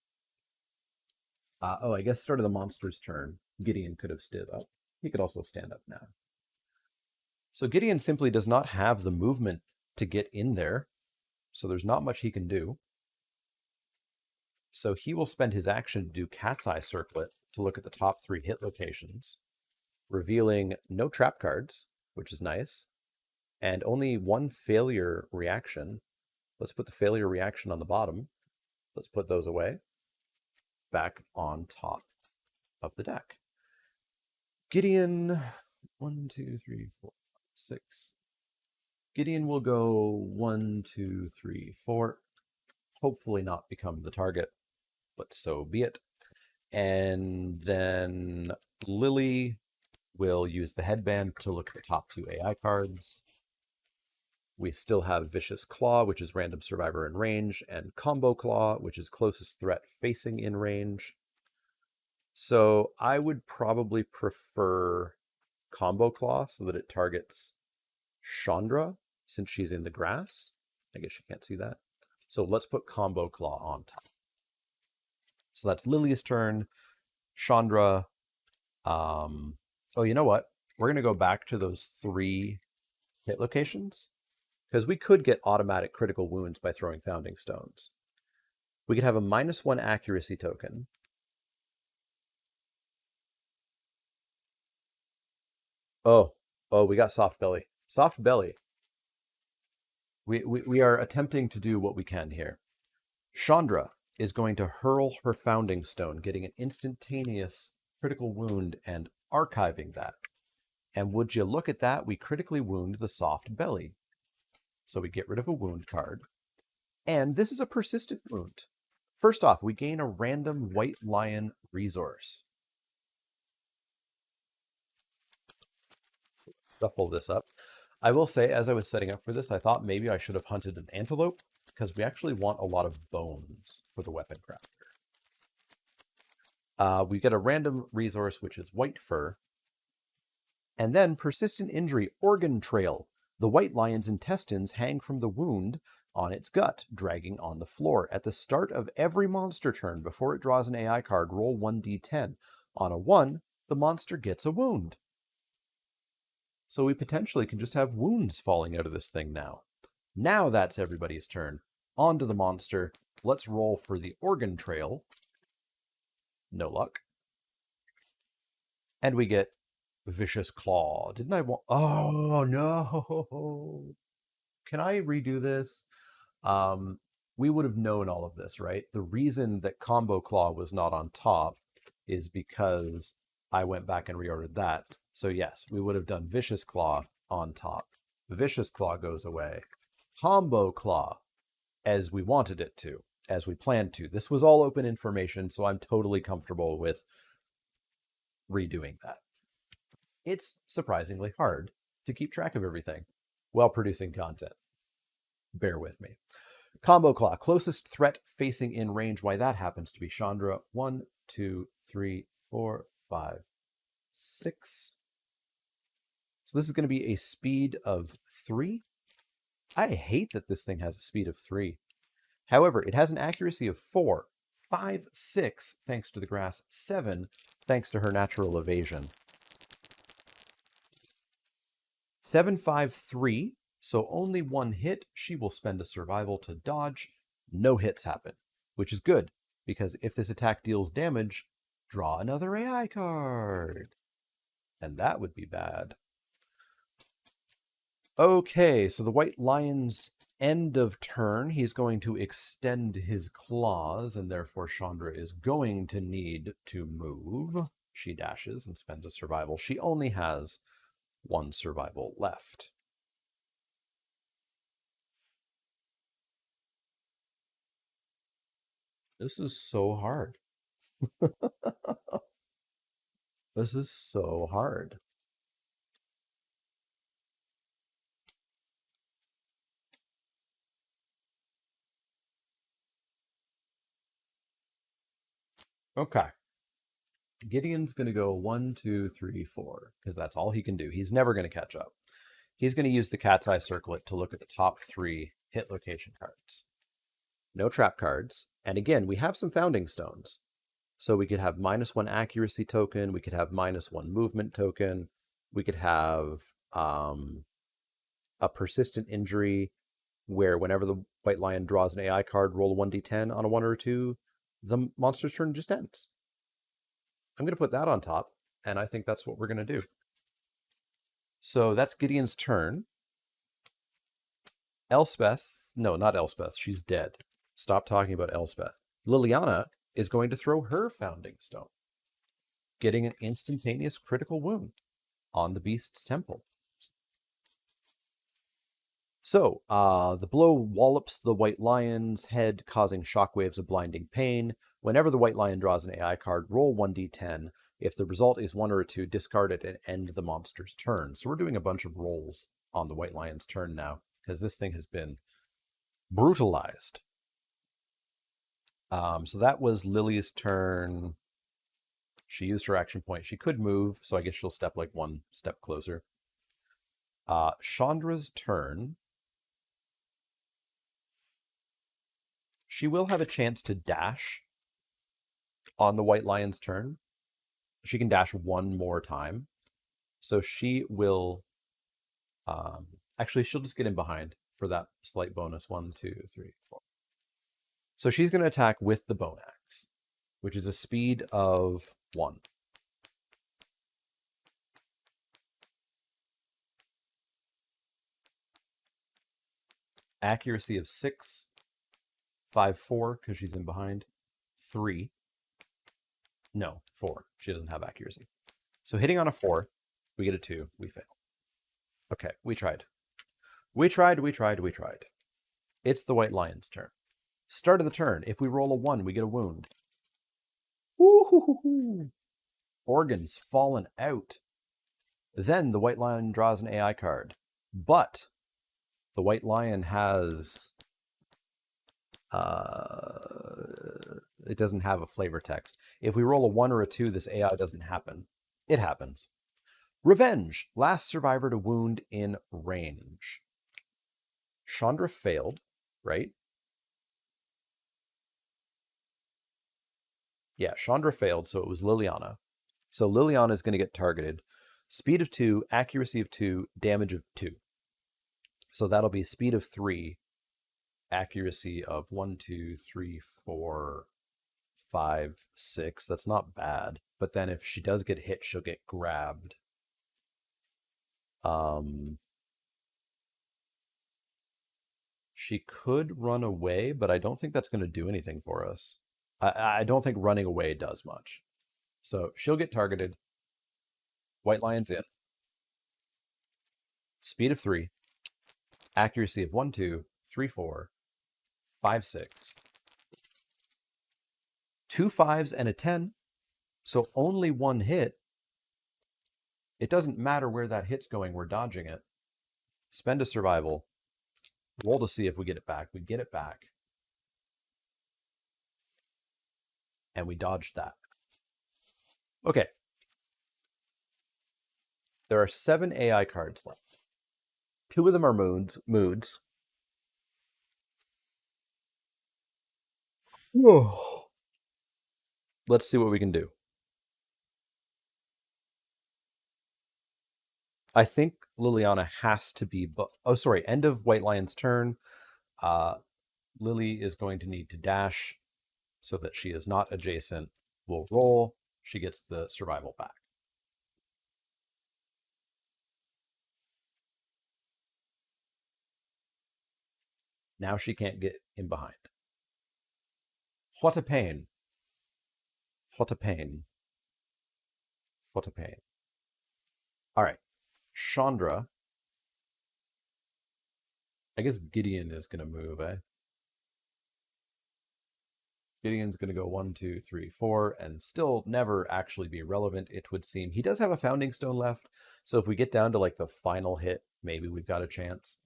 I guess start of the monster's turn. Gideon could have stood up. He could also stand up now. So Gideon simply does not have the movement to get in there. So there's not much he can do. So he will spend his action to do Cat's Eye Circlet to look at the top 3 hit locations, revealing no trap cards, which is nice, and only 1 failure reaction. Let's put the failure reaction on the bottom. Let's put those away. Back on top of the deck. Gideon, 1, 2, 3, 4, 5, 6. Gideon will go 1, 2, 3, 4. Hopefully not become the target, but so be it. And then Lily will use the headband to look at the top 2 AI cards. We still have Vicious Claw, which is random survivor in range, and Combo Claw, which is closest threat facing in range. So I would probably prefer Combo Claw so that it targets Chandra, since she's in the grass. I guess you can't see that. So let's put Combo Claw on top. So that's Lily's turn. Chandra. Oh, you know what? We're going to go back to those 3 hit locations, because we could get automatic critical wounds by throwing Founding Stones. We could have a -1 accuracy token. Oh, we got Soft Belly. Soft Belly. We are attempting to do what we can here. Chandra is going to hurl her Founding Stone, getting an instantaneous critical wound and archiving that. And would you look at that, we critically wound the Soft Belly. So we get rid of a wound card. And this is a persistent wound. First off, we gain a random White Lion resource. Shuffle this up. I will say, as I was setting up for this, I thought maybe I should have hunted an antelope, because we actually want a lot of bones for the weapon crafter. We get a random resource, which is white fur. And then persistent injury, organ trail. The White Lion's intestines hang from the wound on its gut, dragging on the floor. At the start of every monster turn, before it draws an AI card, roll 1d10. On a 1, the monster gets a wound. So we potentially can just have wounds falling out of this thing now. Now that's everybody's turn. On to the monster. Let's roll for the organ trail. No luck. And we get Vicious Claw. Didn't I want... Oh, no. Can I redo this? We would have known all of this, right? The reason that Combo Claw was not on top is because I went back and reordered that. So yes, we would have done Vicious Claw on top. Vicious Claw goes away. Combo Claw, as we wanted it to, as we planned to. This was all open information, so I'm totally comfortable with redoing that. It's surprisingly hard to keep track of everything while producing content. Bear with me. Combo Claw, closest threat facing in range. Why that happens to be Chandra. 1, 2, 3, 4, 5, 6. So this is going to be a speed of 3. I hate that this thing has a speed of 3. However, it has an accuracy of 4, 5, 6, thanks to the grass, 7, thanks to her natural evasion. 7, 5, 3, so only 1 hit. She will spend a survival to dodge. No hits happen, which is good, because if this attack deals damage, draw another AI card. And that would be bad. Okay, so the White Lion's end of turn, he's going to extend his claws, and therefore Chandra is going to need to move. She dashes and spends a survival. She only has 1 survival left. This is so hard. This is so hard. Okay. Gideon's going to go 1, 2, 3, 4, because that's all he can do. He's never going to catch up. He's going to use the Cat's Eye Circlet to look at the top 3 hit location cards. No trap cards. And again, we have some Founding Stones. So we could have -1 accuracy token. We could have -1 movement token. We could have a persistent injury where whenever the White Lion draws an AI card, roll a 1d10 on a 1 or a 2, the monster's turn just ends. I'm going to put that on top, and I think that's what we're going to do. So that's Gideon's turn. Elspeth, no, not Elspeth, she's dead. Stop talking about Elspeth. Liliana is going to throw her Founding Stone, getting an instantaneous critical wound on the beast's temple. So, the blow wallops the White Lion's head, causing shockwaves of blinding pain. Whenever the White Lion draws an AI card, roll 1d10. If the result is 1 or a 2, discard it and end the monster's turn. So we're doing a bunch of rolls on the White Lion's turn now, because this thing has been brutalized. So that was Lily's turn. She used her action point. She could move, so I guess she'll step like 1 step closer. Chandra's turn. She will have a chance to dash on the White Lion's turn. She can dash 1 more time. So she will... actually, she'll just get in behind for that slight bonus. 1, 2, 3, 4. So she's going to attack with the Bone Axe, which is a speed of 1. Accuracy of 6. 5, 4, because she's in behind. 3. No, 4. She doesn't have accuracy. So hitting on a 4, we get a 2, we fail. Okay, we tried. We tried. It's the White Lion's turn. Start of the turn. If we roll a 1, we get a wound. Woo-hoo-hoo-hoo. Organs fallen out. Then the White Lion draws an AI card. But the White Lion has... it doesn't have a flavor text. If we roll a 1 or a 2, this AI doesn't happen. It happens. Revenge. Last survivor to wound in range. Chandra failed, right? Yeah, Chandra failed, so it was Liliana. So Liliana is going to get targeted. Speed of 2, accuracy of 2, damage of 2. So that'll be speed of 3, accuracy of 1, 2, 3, 4, 5, 6. That's not bad. But then if she does get hit, she'll get grabbed. She could run away, but I don't think that's going to do anything for us. I don't think running away does much. So she'll get targeted. White Lion's in. speed of 3, accuracy of 1, 2, 3, 4, 5, 6. 2 5s and a 10, so only one hit. It doesn't matter where that hit's going, we're dodging it. Spend a survival. Roll to see if we get it back. We get it back. And we dodged that. Okay. There are 7 AI cards left. 2 of them are moods. Whoa. Let's see what we can do. I think Liliana has to be... Oh, sorry. End of White Lion's turn. Lily is going to need to dash so that she is not adjacent. We'll roll. She gets the survival back. Now she can't get in behind. What a pain. What a pain. What a pain. All right. Chandra. I guess Gideon is going to move, eh? Gideon's going to go 1, 2, 3, 4, and still never actually be relevant, it would seem. He does have a Founding Stone left, so if we get down to like the final hit, maybe we've got a chance.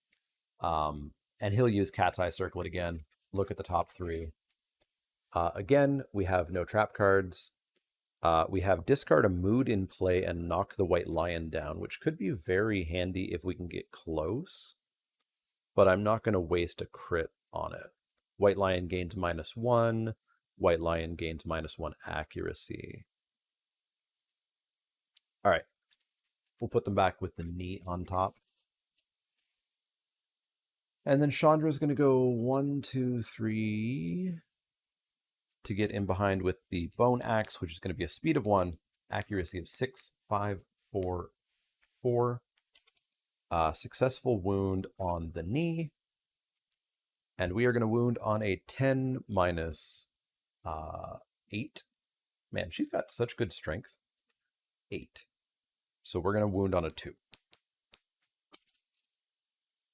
And he'll use Cat's Eye Circlet again. Look at the top 3. Again, we have no trap cards. We have discard a mood in play and knock the White Lion down, which could be very handy if we can get close. But I'm not going to waste a crit on it. White Lion gains -1. White Lion gains -1 accuracy. All right. We'll put them back with the knee on top. And then Chandra's going to go 1, 2, 3 to get in behind with the Bone Axe, which is going to be a speed of 1, accuracy of 6, 5, 4, 4. Successful wound on the knee. And we are going to wound on a 10 minus 8. Man, she's got such good strength. 8. So we're going to wound on a 2.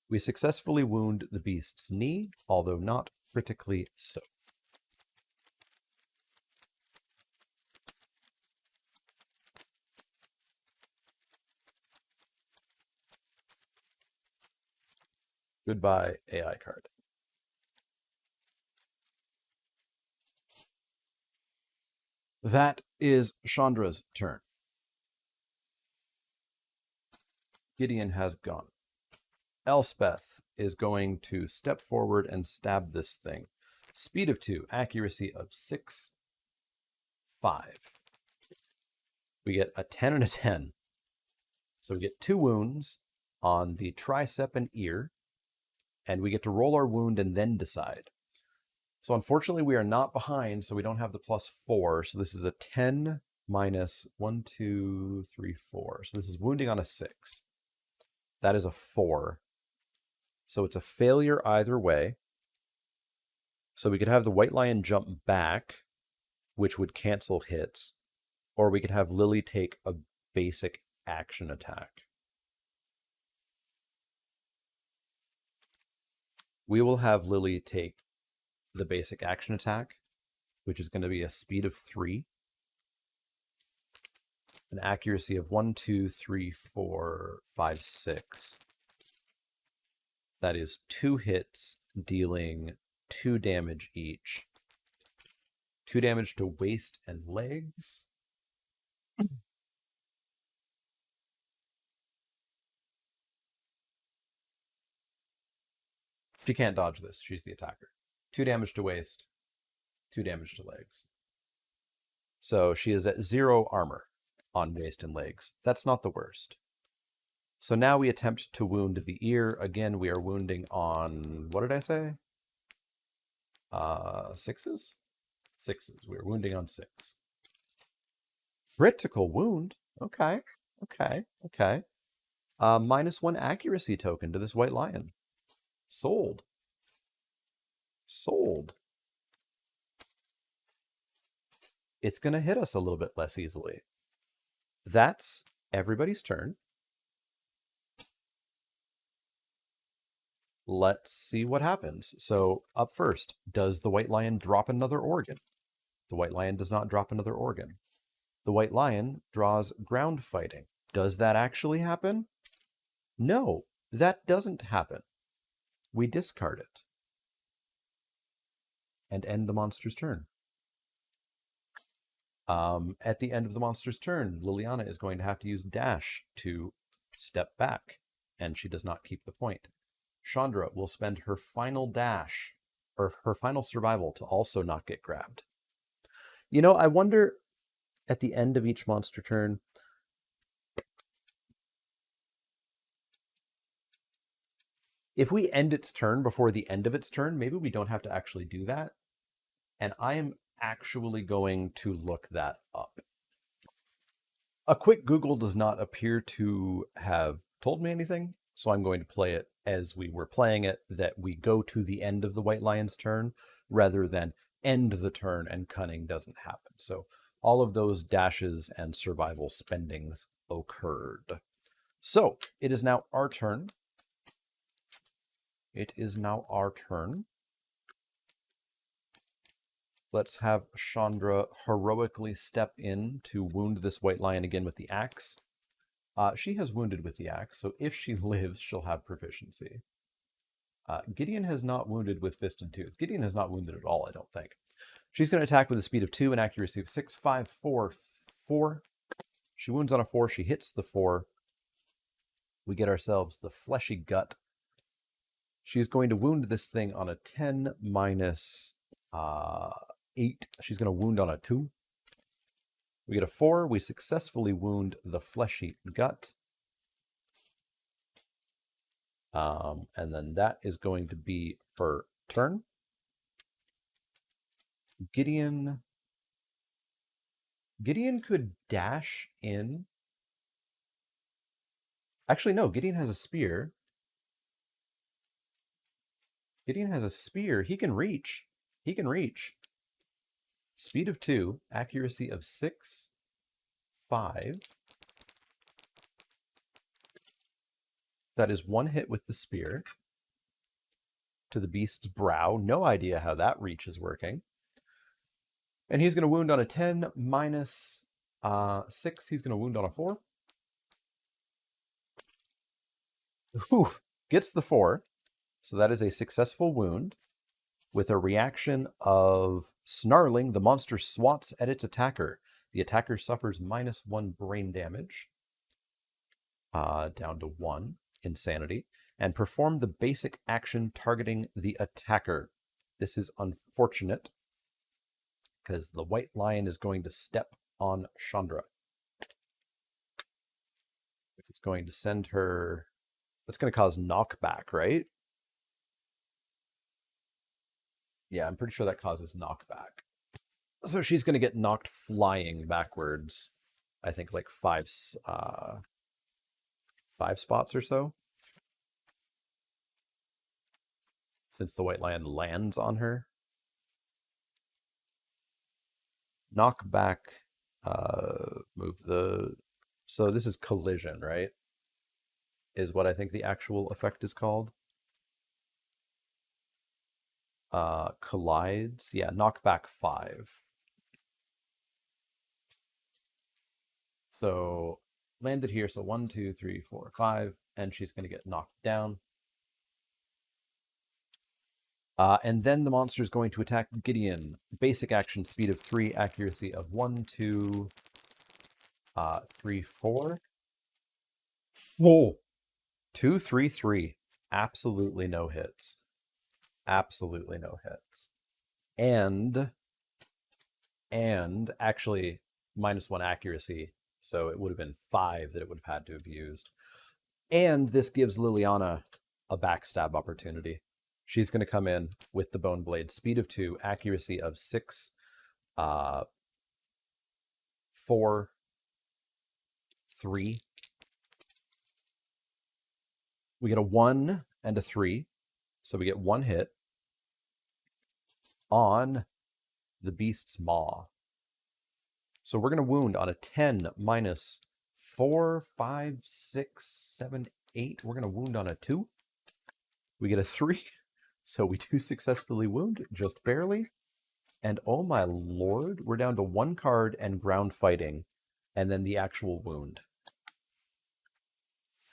We successfully wound the beast's knee, although not critically so. Goodbye, AI card. That is Chandra's turn. Gideon has gone. Elspeth is going to step forward and stab this thing. Speed of 2, accuracy of 6, 5. We get a 10 and a 10. So we get 2 wounds on the tricep and ear, and we get to roll our wound and then decide. So unfortunately, we are not behind, so we don't have the +4. So this is a 10 minus 1, 2, 3, 4. So this is wounding on a 6. That is a 4. So it's a failure either way. So we could have the White Lion jump back, which would cancel hits, or we could have Lily take a basic action attack. We will have Lily take the basic action attack, which is going to be a speed of 3, an accuracy of 1, 2, 3, 4, 5, 6. That is 2 hits, dealing 2 damage each. 2 damage to waist and legs. She can't dodge this. She's the attacker. 2 damage to waist, 2 damage to legs. So she is at 0 armor on waist and legs. That's not the worst. So now we attempt to wound the ear. Again, we are wounding on, what did I say? 6s? 6s. We're wounding on 6. Critical wound. Okay. -1 accuracy token to this White Lion. Sold. It's going to hit us a little bit less easily. That's everybody's turn. Let's see what happens. So up first, does the white lion drop another organ? The white lion does not drop another organ. The white lion draws ground fighting. Does that actually happen? No, that doesn't happen. We discard it and end the monster's turn. At the end of the monster's turn, Liliana is going to have to use dash to step back, and she does not keep the point. Chandra will spend her final dash, or her final survival, to also not get grabbed. You know, I wonder, at the end of each monster turn, if we end its turn before the end of its turn, maybe we don't have to actually do that. And I am actually going to look that up. A quick Google does not appear to have told me anything, so I'm going to play it as we were playing it, that we go to the end of the White Lion's turn rather than end the turn and cunning doesn't happen. So all of those dashes and survival spendings occurred. So it is now our turn. It is now our turn. Let's have Chandra heroically step in to wound this white lion again with the axe. She has wounded with the axe, so if she lives, she'll have proficiency. Gideon has not wounded with fist and tooth. Gideon has not wounded at all, I don't think. She's going to attack with a speed of 2 and accuracy of 6, 5, 4, 4. She wounds on a 4. She hits the 4. We get ourselves the fleshy gut. She's going to wound this thing on a 10 minus 8. She's going to wound on a 2. We get a 4. We successfully wound the fleshy gut. And then that is going to be her turn. Gideon could dash in. Actually, no, Gideon has a spear. Gideon has a spear. He can reach. He can reach. Speed of 2, accuracy of 6, 5. That is 1 hit with the spear to the beast's brow. No idea how that reach is working. And he's going to wound on a 10 minus 6. He's going to wound on a 4. Whew, gets the 4. So that is a successful wound. With a reaction of snarling, the monster swats at its attacker. The attacker suffers -1 brain damage, down to 1 insanity, and perform the basic action targeting the attacker. This is unfortunate, because the white lion is going to step on Chandra. It's going to send her... That's going to cause knockback, right? Yeah, I'm pretty sure that causes knockback. So she's going to get knocked flying backwards. I think like 5 spots or so. Since the white lion lands on her. Knockback, move the... So this is collision, right? Is what I think the actual effect is called. Collides. Yeah, knockback 5. So landed here. So 1, 2, 3, 4, 5. And she's going to get knocked down. And then the monster is going to attack Gideon. Basic action, speed of 3, accuracy of 1, 2, 3, 4. Whoa! 2, 3, 3. Absolutely no hits. Absolutely no hits. And actually -1 accuracy, so it would have been 5 that it would have had to have used. And this gives Liliana a backstab opportunity. She's going to come in with the Bone Blade, speed of 2, accuracy of 6, 4, 3. We get a 1 and a 3, so we get 1 hit on the beast's maw. So we're going to wound on a 10 minus 4, 5, 6, 7, 8. We're going to wound on a 2. We get a 3. So we do successfully wound, just barely. And oh my lord, we're down to 1 card and ground fighting, and then the actual wound.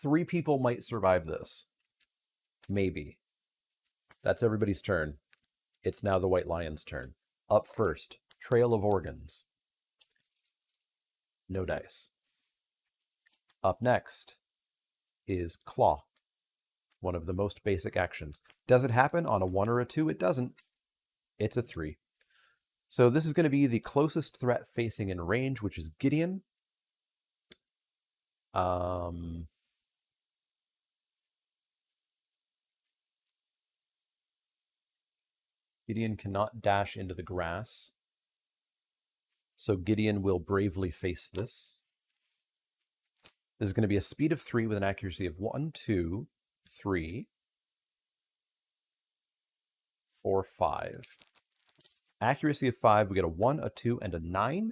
3 people might survive this. Maybe. That's everybody's turn. It's now the White Lion's turn. Up first, Trail of Organs. No dice. Up next is Claw. One of the most basic actions. Does it happen on a 1 or a 2? It doesn't. It's a 3. So this is going to be the closest threat facing in range, which is Gideon. Gideon cannot dash into the grass. So Gideon will bravely face this. This is going to be a speed of 3 with an accuracy of 1, 2, 3, 4, 5. Accuracy of 5, we get a 1, a 2, and a 9.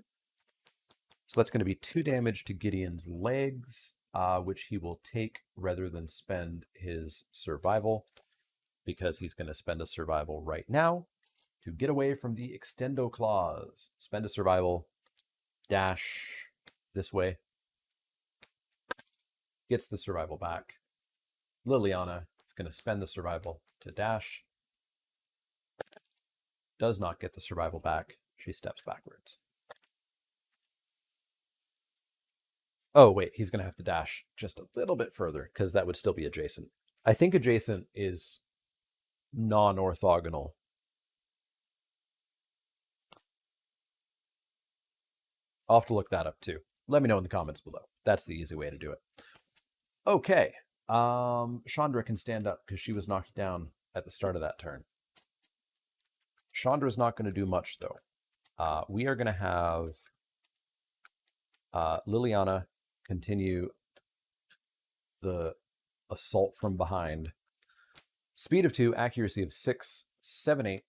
So that's going to be 2 damage to Gideon's legs, which he will take rather than spend his survival, because he's going to spend a survival right now to get away from the extendo claws. Spend a survival, dash this way, gets the survival back. Liliana is going to spend the survival to dash. Does not get the survival back. She steps backwards. Oh, wait, he's going to have to dash just a little bit further, because that would still be adjacent. I think adjacent is non-orthogonal. I'll have to look that up too. Let me know in the comments below. That's the easy way to do it. Okay. Chandra can stand up because she was knocked down at the start of that turn. Chandra's not going to do much, though. We are going to have Liliana continue the assault from behind. Speed of 2, accuracy of 6, 7, 8,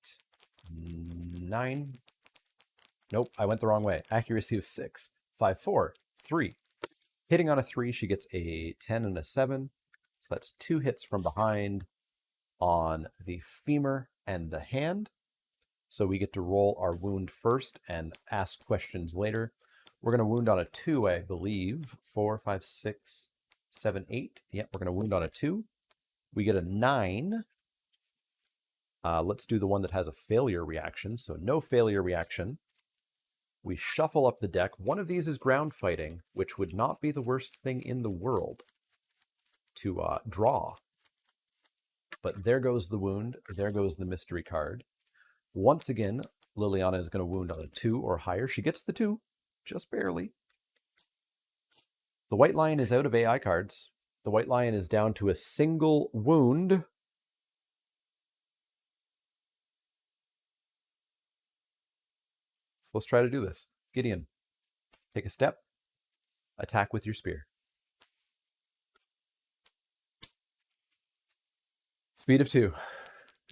9. Nope, I went the wrong way. Accuracy of 6, 5, 4, 3. Hitting on a 3, she gets a 10 and a 7. So that's 2 hits from behind on the femur and the hand. So we get to roll our wound first and ask questions later. We're going to wound on a 2, I believe. 4, 5, 6, 7, 8. Yep, we're going to wound on a 2. We get a 9. Let's do the one that has a failure reaction. So no failure reaction. We shuffle up the deck. One of these is ground fighting, which would not be the worst thing in the world to draw. But there goes the wound. There goes the mystery card. Once again, Liliana is going to wound on a 2 or higher. She gets the 2, just barely. The White Lion is out of AI cards. The White Lion is down to a single wound. Let's try to do this. Gideon, take a step. Attack with your spear. Speed of 2.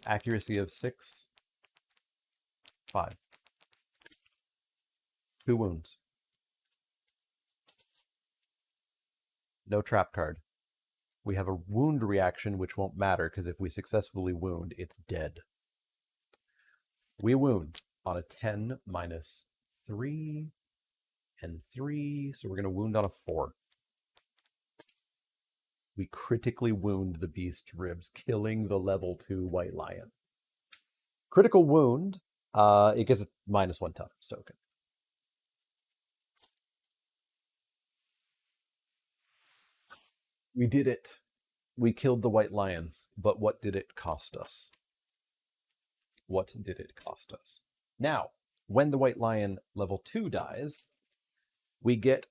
Accuracy of 6. 5. 2 wounds. No trap card. We have a wound reaction, which won't matter, because if we successfully wound, it's dead. We wound on a 10 minus 3 and 3, so we're going to wound on a 4. We critically wound the beast's ribs, killing the level 2 White Lion. Critical wound, it gets a -1 toughness token. We did it. We killed the White Lion, but what did it cost us? What did it cost us? Now, when the White Lion level 2 dies, we get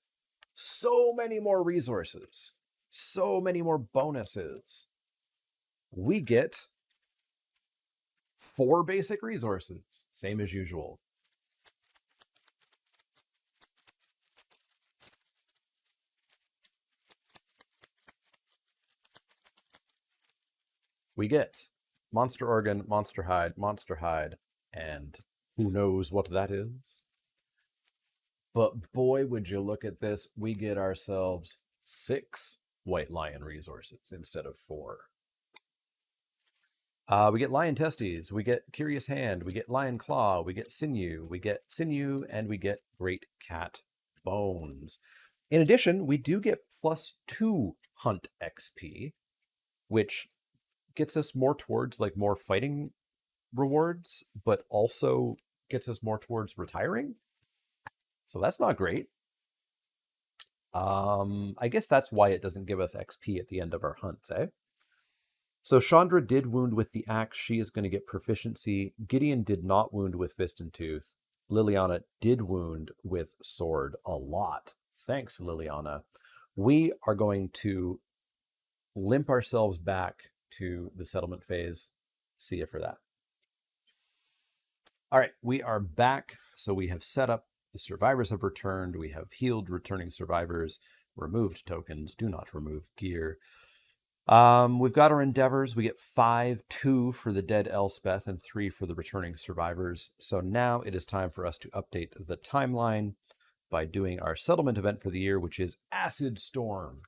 so many more resources, so many more bonuses. We get 4 basic resources, same as usual. We get Monster Organ, Monster Hide, and who knows what that is. But boy, would you look at this, we get ourselves 6 White Lion resources instead of 4. We get lion testes, we get curious hand, we get lion claw, we get sinew, and we get great cat bones. In addition, we do get +2 hunt XP, which gets us more towards like more fighting rewards, but also gets us more towards retiring. So that's not great. I guess that's why it doesn't give us XP at the end of our hunts, eh? So Chandra did wound with the axe. She is going to get proficiency. Gideon did not wound with fist and tooth. Liliana did wound with sword a lot. Thanks, Liliana. We are going to limp ourselves back to the settlement phase. See you for that. All right, we are back. So we have set up. The survivors have returned. We have healed returning survivors, removed tokens, do not remove gear. We've got our endeavors. We get 5, 2 for the dead Elspeth and 3 for the returning survivors. So now it is time for us to update the timeline by doing our settlement event for the year, which is Acid Storm.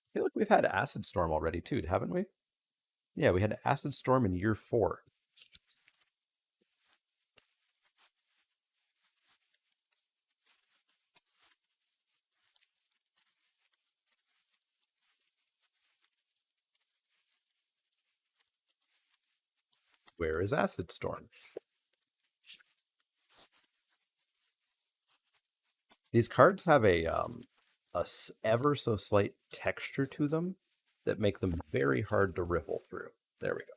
I feel like we've had Acid Storm already too, haven't we? Yeah, we had Acid Storm in year 4. Where is Acid Storm? These cards have a ever so slight texture to them that make them very hard to riffle through. There we go.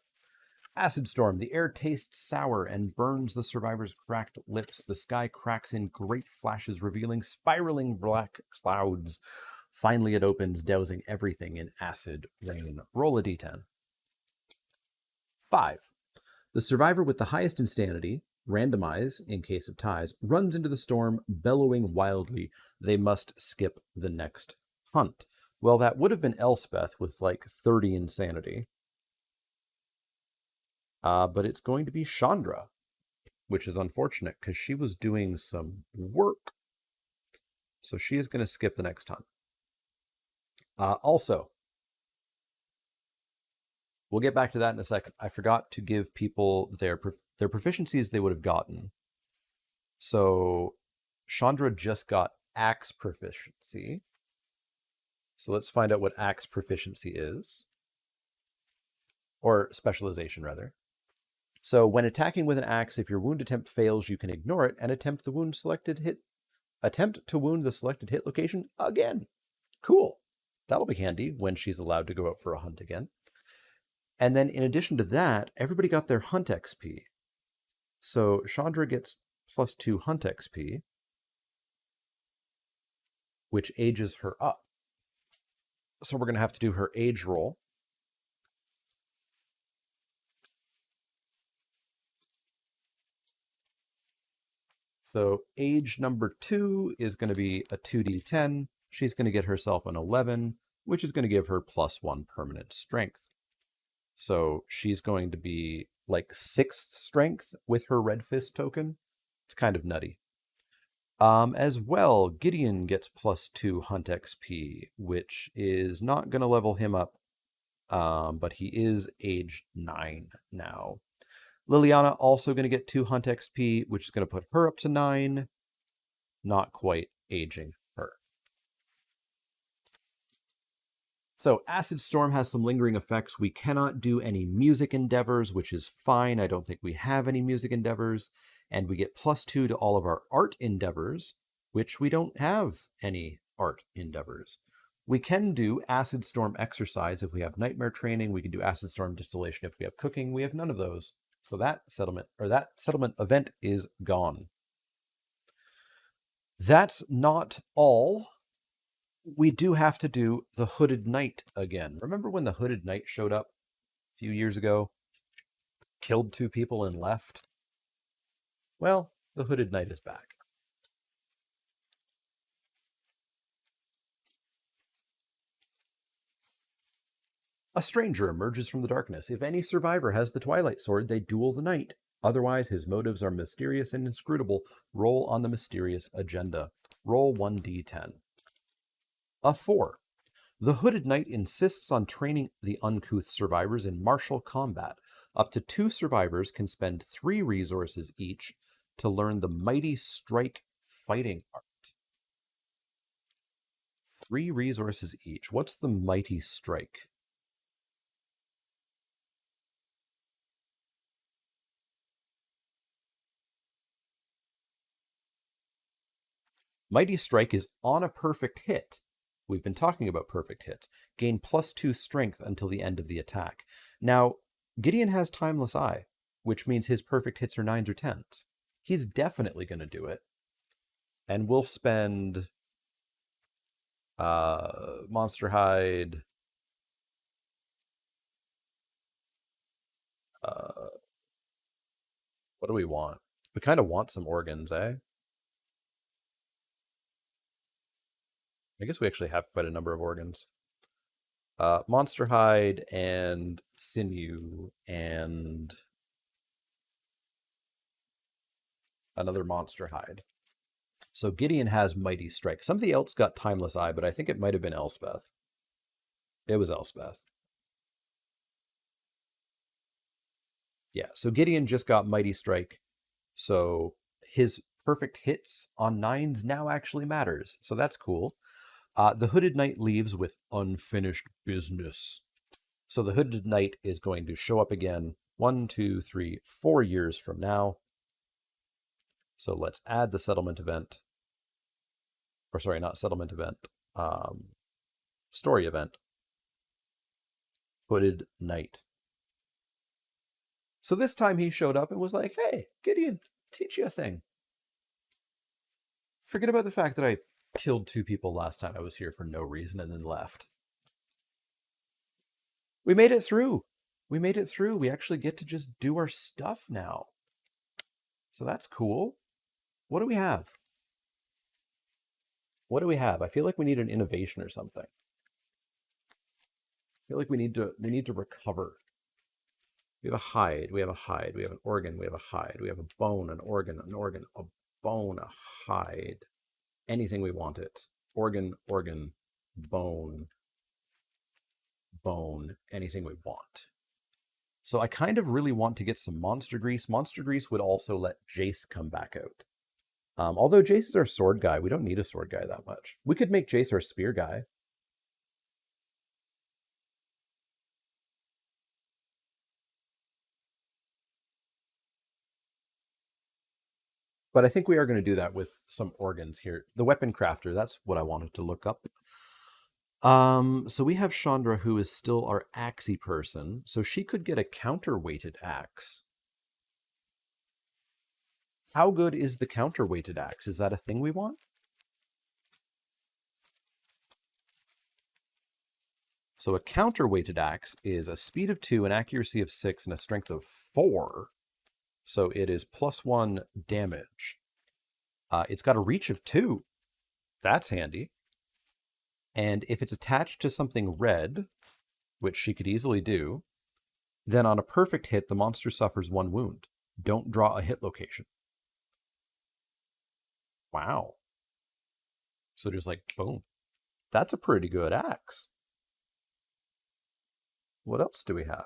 Acid Storm. The air tastes sour and burns the survivors' cracked lips. The sky cracks in great flashes, revealing spiraling black clouds. Finally, it opens, dousing everything in acid rain. Roll a d10. 5. The survivor with the highest insanity, randomize in case of ties, runs into the storm, bellowing wildly. They must skip the next hunt. Well, that would have been Elspeth with like 30 insanity. But it's going to be Chandra, which is unfortunate because she was doing some work. So she is going to skip the next hunt. Also, we'll get back to that in a second. I forgot to give people their proficiencies they would have gotten. So Chandra just got axe proficiency. So let's find out what axe proficiency is. Or specialization, rather. So when attacking with an axe, if your wound attempt fails, you can ignore it and attempt to wound the selected hit location again. Cool. That'll be handy when she's allowed to go out for a hunt again. And then in addition to that, everybody got their hunt XP. So Chandra gets +2 hunt XP, which ages her up. So we're going to have to do her age roll. So age number 2 is going to be a 2d10. She's going to get herself an 11, which is going to give her +1 permanent strength. So she's going to be like 6th strength with her red fist token. It's kind of nutty. As well, Gideon gets +2 hunt XP, which is not going to level him up, but he is age 9 now. Liliana also going to get 2 hunt XP, which is going to put her up to 9. Not quite aging her. So Acid Storm has some lingering effects. We cannot do any music endeavors, which is fine. I don't think we have any music endeavors. And we get +2 to all of our art endeavors, which we don't have any art endeavors. We can do Acid Storm exercise if we have nightmare training. We can do Acid Storm distillation if we have cooking. We have none of those. So that settlement event is gone. That's not all. We do have to do the Hooded Knight again. Remember when the Hooded Knight showed up a few years ago? Killed 2 people and left? Well, the Hooded Knight is back. A stranger emerges from the darkness. If any survivor has the Twilight Sword, they duel the knight. Otherwise, his motives are mysterious and inscrutable. Roll on the mysterious agenda. Roll 1d10. A 4. The Hooded Knight insists on training the uncouth survivors in martial combat. Up to 2 survivors can spend 3 resources each to learn the Mighty Strike fighting art. 3 resources each. What's the Mighty Strike? Mighty Strike is on a perfect hit. We've been talking about perfect hits. Gain +2 strength until the end of the attack. Now, Gideon has Timeless Eye, which means his perfect hits are 9s or 10s. He's definitely going to do it. And we'll spend Monster Hide. What do we want? We kind of want some organs, eh? I guess we actually have quite a number of organs. Monster Hide and Sinew and another Monster Hide. So Gideon has Mighty Strike. Somebody else got Timeless Eye, but I think it might have been Elspeth. It was Elspeth. Yeah, so Gideon just got Mighty Strike. So his perfect hits on 9s now actually matters. So that's cool. The Hooded Knight leaves with unfinished business. So the Hooded Knight is going to show up again 1, 2, 3, 4 years from now. So let's add the settlement event. Or sorry, not settlement event. Story event. Hooded Knight. So this time he showed up and was like, hey, Gideon, teach you a thing. Forget about the fact that I killed 2 people last time I was here for no reason and then left. We made it through. We made it through. We actually get to just do our stuff now. So that's cool. What do we have? What do we have? I feel like we need an innovation or something. I feel like we need to recover. We have a hide, we have a hide, we have an organ, we have a hide, we have a bone, an organ, a bone, a hide. Anything we want it. Organ, bone, anything we want. So I kind of really want to get some Monster Grease. Monster Grease would also let Jace come back out. Although Jace is our sword guy, we don't need a sword guy that much. We could make Jace our spear guy. But I think we are going to do that with some organs here. The weapon crafter, that's what I wanted to look up. So we have Chandra, who is still our axey person. So she could get a counterweighted axe. How good is the counterweighted axe? Is that a thing we want? So a counterweighted axe is a speed of 2, an accuracy of 6, and a strength of 4. So it is +1 damage. It's got a reach of 2. That's handy. And if it's attached to something red, which she could easily do, then on a perfect hit, the monster suffers 1 wound. Don't draw a hit location. Wow. So just like, boom. That's a pretty good axe. What else do we have?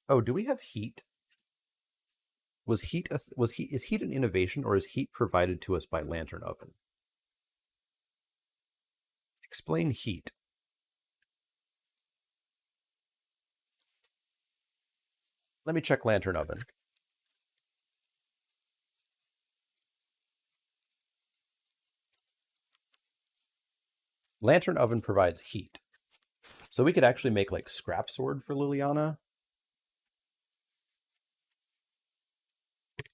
Oh, do we have heat? Is heat an innovation, or is heat provided to us by Lantern Oven? Explain heat. Let me check Lantern Oven. Lantern Oven provides heat. So we could actually make like scrap sword for Liliana.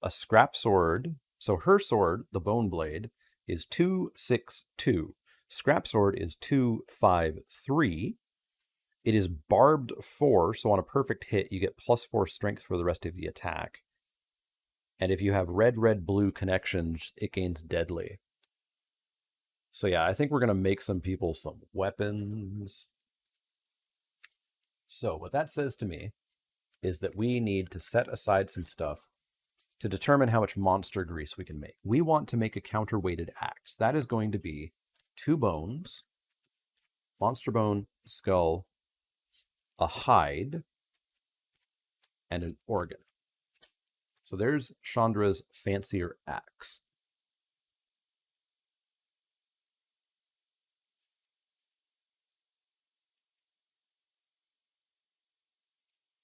A scrap sword. So her sword, the Bone Blade, is 2, 6, 2. Scrap sword is 2, 5, 3. It is barbed 4, so on a perfect hit, you get +4 strength for the rest of the attack. And if you have red, blue connections, it gains deadly. So yeah, I think we're going to make some people some weapons. So what that says to me is that we need to set aside some stuff to determine how much monster grease we can make. We want to make a counterweighted axe. That is going to be 2 bones, monster bone, skull, a hide, and an organ. So there's Chandra's fancier axe.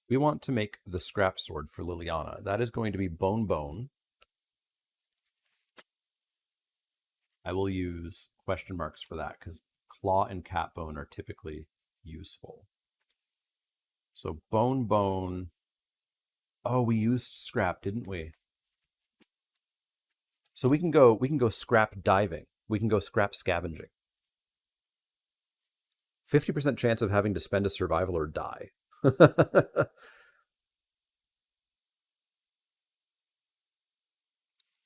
We want to make the scrap sword for Liliana. That is going to be bone bone. I will use question marks for that because claw and cat bone are typically useful. So bone bone. Oh, we used scrap, didn't we? So we can go scrap diving. We can go scrap scavenging. 50% chance of having to spend a survival or die.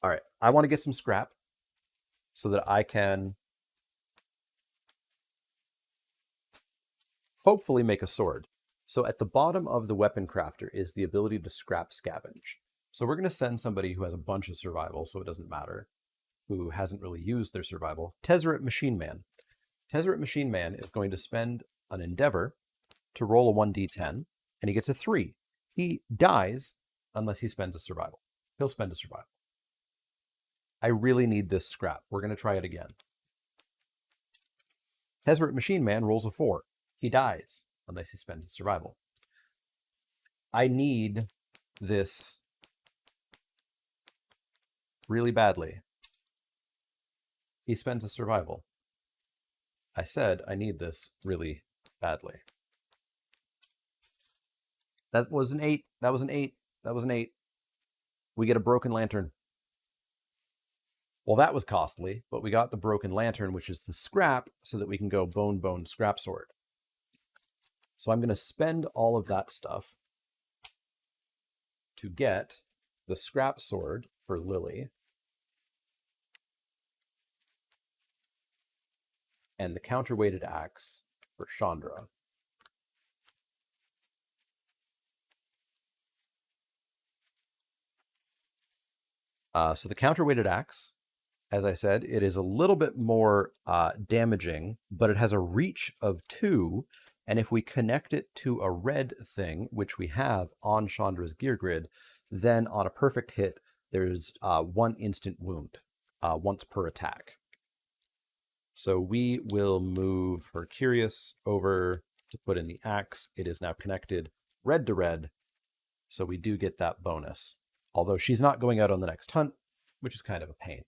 All right, I want to get some scrap so that I can hopefully make a sword. So at the bottom of the weapon crafter is the ability to scrap scavenge. So we're going to send somebody who has a bunch of survival, so it doesn't matter, who hasn't really used their survival. Tezzeret Machine Man. Tezzeret Machine Man is going to spend an endeavor to roll a 1d10, and he gets a 3. He dies unless he spends a survival. He'll spend a survival. I really need this scrap. We're going to try it again. Tezzeret Machine Man rolls a 4. He dies unless he spends a survival. I need this really badly. He spends a survival. I said I need this really badly. That was an 8. That was an 8. That was an 8. We get a broken lantern. Well, that was costly, but we got the broken lantern, which is the scrap, so that we can go bone, bone, scrap sword. So I'm going to spend all of that stuff to get the scrap sword for Lily and the counterweighted axe for Chandra. So the counterweighted axe, as I said, it is a little bit more damaging, but it has a reach of 2. And if we connect it to a red thing, which we have on Chandra's gear grid, then on a perfect hit, there's 1 instant wound, once per attack. So we will move her Curious over to put in the axe. It is now connected red to red, so we do get that bonus. Although she's not going out on the next hunt, which is kind of a pain.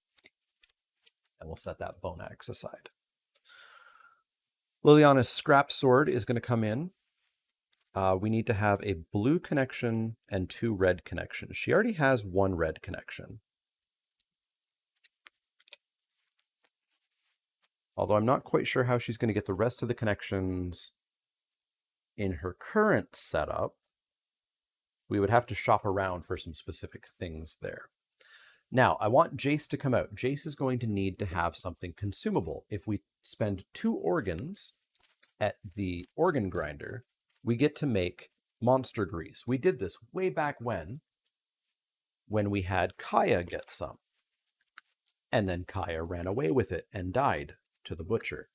And we'll set that bone axe aside. Liliana's scrap sword is going to come in. We need to have a blue connection and 2 red connections. She already has 1 red connection. Although I'm not quite sure how she's going to get the rest of the connections in her current setup. We would have to shop around for some specific things there. Now, I want Jace to come out. Jace is going to need to have something consumable. If we spend 2 organs at the organ grinder, we get to make monster grease. We did this way back when we had Kaya get some. And then Kaya ran away with it and died to the butcher.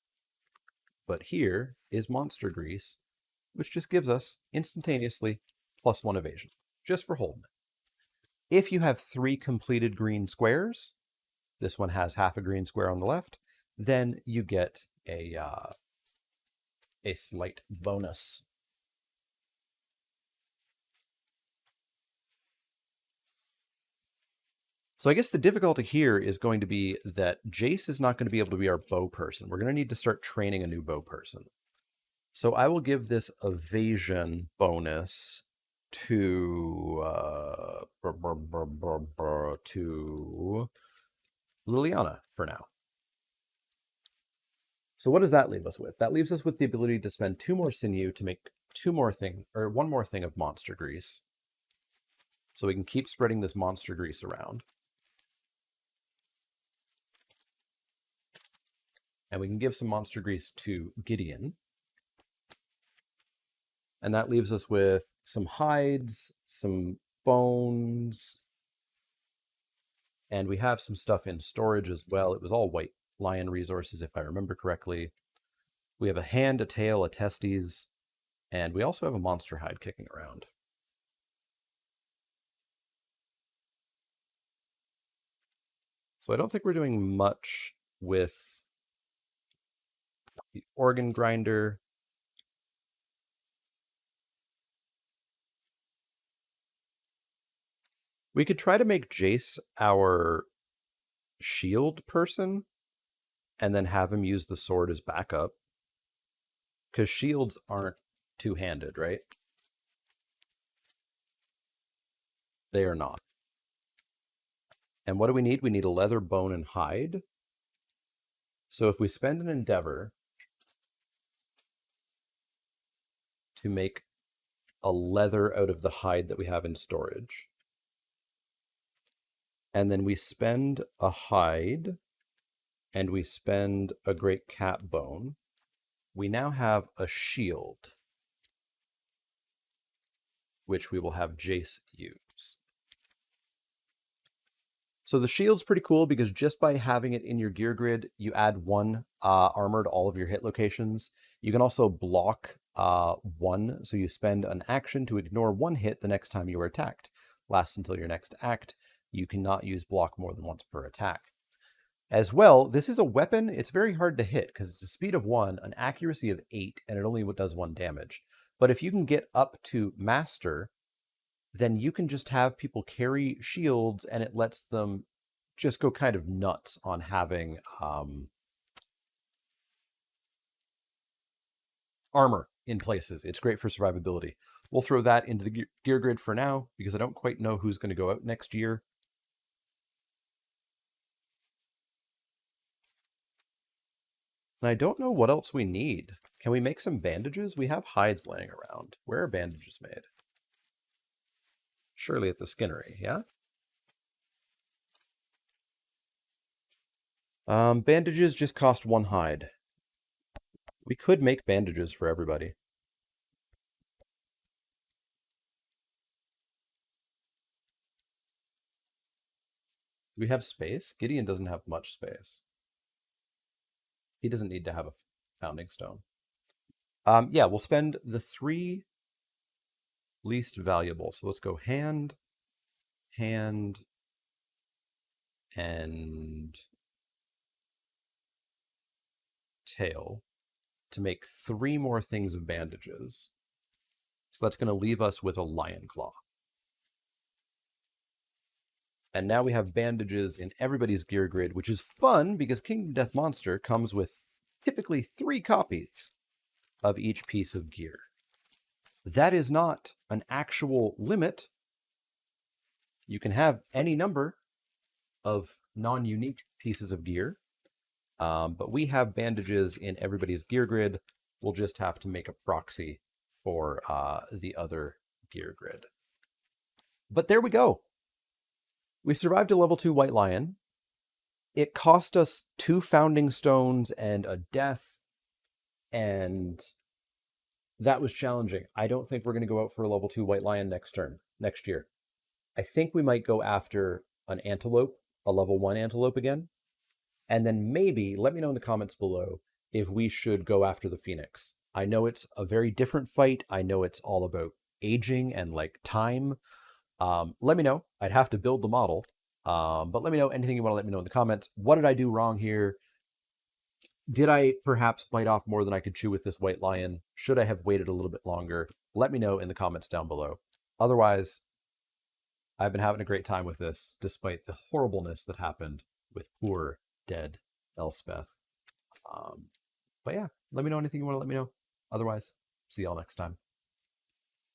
But here is monster grease, which just gives us instantaneously +1 evasion, just for holding it. If you have 3 completed green squares, this one has half a green square on the left, then you get a slight bonus. So I guess the difficulty here is going to be that Jace is not going to be able to be our bow person. We're going to need to start training a new bow person. So I will give this evasion bonus to Liliana for now. So what does that leave us with? That leaves us with the ability to spend 2 more sinew to make 1 more thing of monster grease. So we can keep spreading this monster grease around. And we can give some monster grease to Gideon. And that leaves us with some hides, some bones, and we have some stuff in storage as well. It was all white lion resources, if I remember correctly. We have a hand, a tail, a testes, and we also have a monster hide kicking around. So I don't think we're doing much with the organ grinder. We could try to make Jace our shield person and then have him use the sword as backup. Because shields aren't two-handed, right? They are not. And what do we need? We need a leather, bone, and hide. So if we spend an endeavor to make a leather out of the hide that we have in storage, and then we spend a hide, and we spend a great cat bone, we now have a shield, which we will have Jace use. So the shield's pretty cool because just by having it in your gear grid, you add one armor to all of your hit locations. You can also block one, so you spend an action to ignore one hit the next time you are attacked. Lasts until your next act. You cannot use block more than once per attack. As well, this is a weapon. It's very hard to hit because it's a speed of 1, an accuracy of 8, and it only does 1 damage. But if you can get up to Master, then you can just have people carry shields, and it lets them just go kind of nuts on having armor in places. It's great for survivability. We'll throw that into the gear grid for now, because I don't quite know who's going to go out next year. And I don't know what else we need. Can we make some bandages? We have hides laying around. Where are bandages made? Surely at the skinnery, yeah? Bandages just cost 1 hide. We could make bandages for everybody. We have space? Gideon doesn't have much space. He doesn't need to have a founding stone. Yeah, we'll spend the 3 least valuable. So let's go hand, and tail to make 3 more things of bandages. So that's going to leave us with a lion claw. And now we have bandages in everybody's gear grid, which is fun because Kingdom Death Monster comes with typically 3 copies of each piece of gear. That is not an actual limit. You can have any number of non-unique pieces of gear, but we have bandages in everybody's gear grid. We'll just have to make a proxy for the other gear grid. But there we go. We survived a level 2 White Lion. It cost us 2 founding stones and a death, and that was challenging. I don't think we're going to go out for a level 2 White Lion next year. I think we might go after an antelope, a level 1 antelope again. And then maybe, let me know in the comments below if we should go after the Phoenix. I know it's a very different fight. I know it's all about aging and like time. Let me know. I'd have to build the model. But let me know anything you want to let me know in the comments. What did I do wrong here? Did I perhaps bite off more than I could chew with this White Lion? Should I have waited a little bit longer? Let me know in the comments down below. Otherwise, I've been having a great time with this, despite the horribleness that happened with poor, dead Elspeth. But yeah, let me know anything you want to let me know. Otherwise, see y'all next time.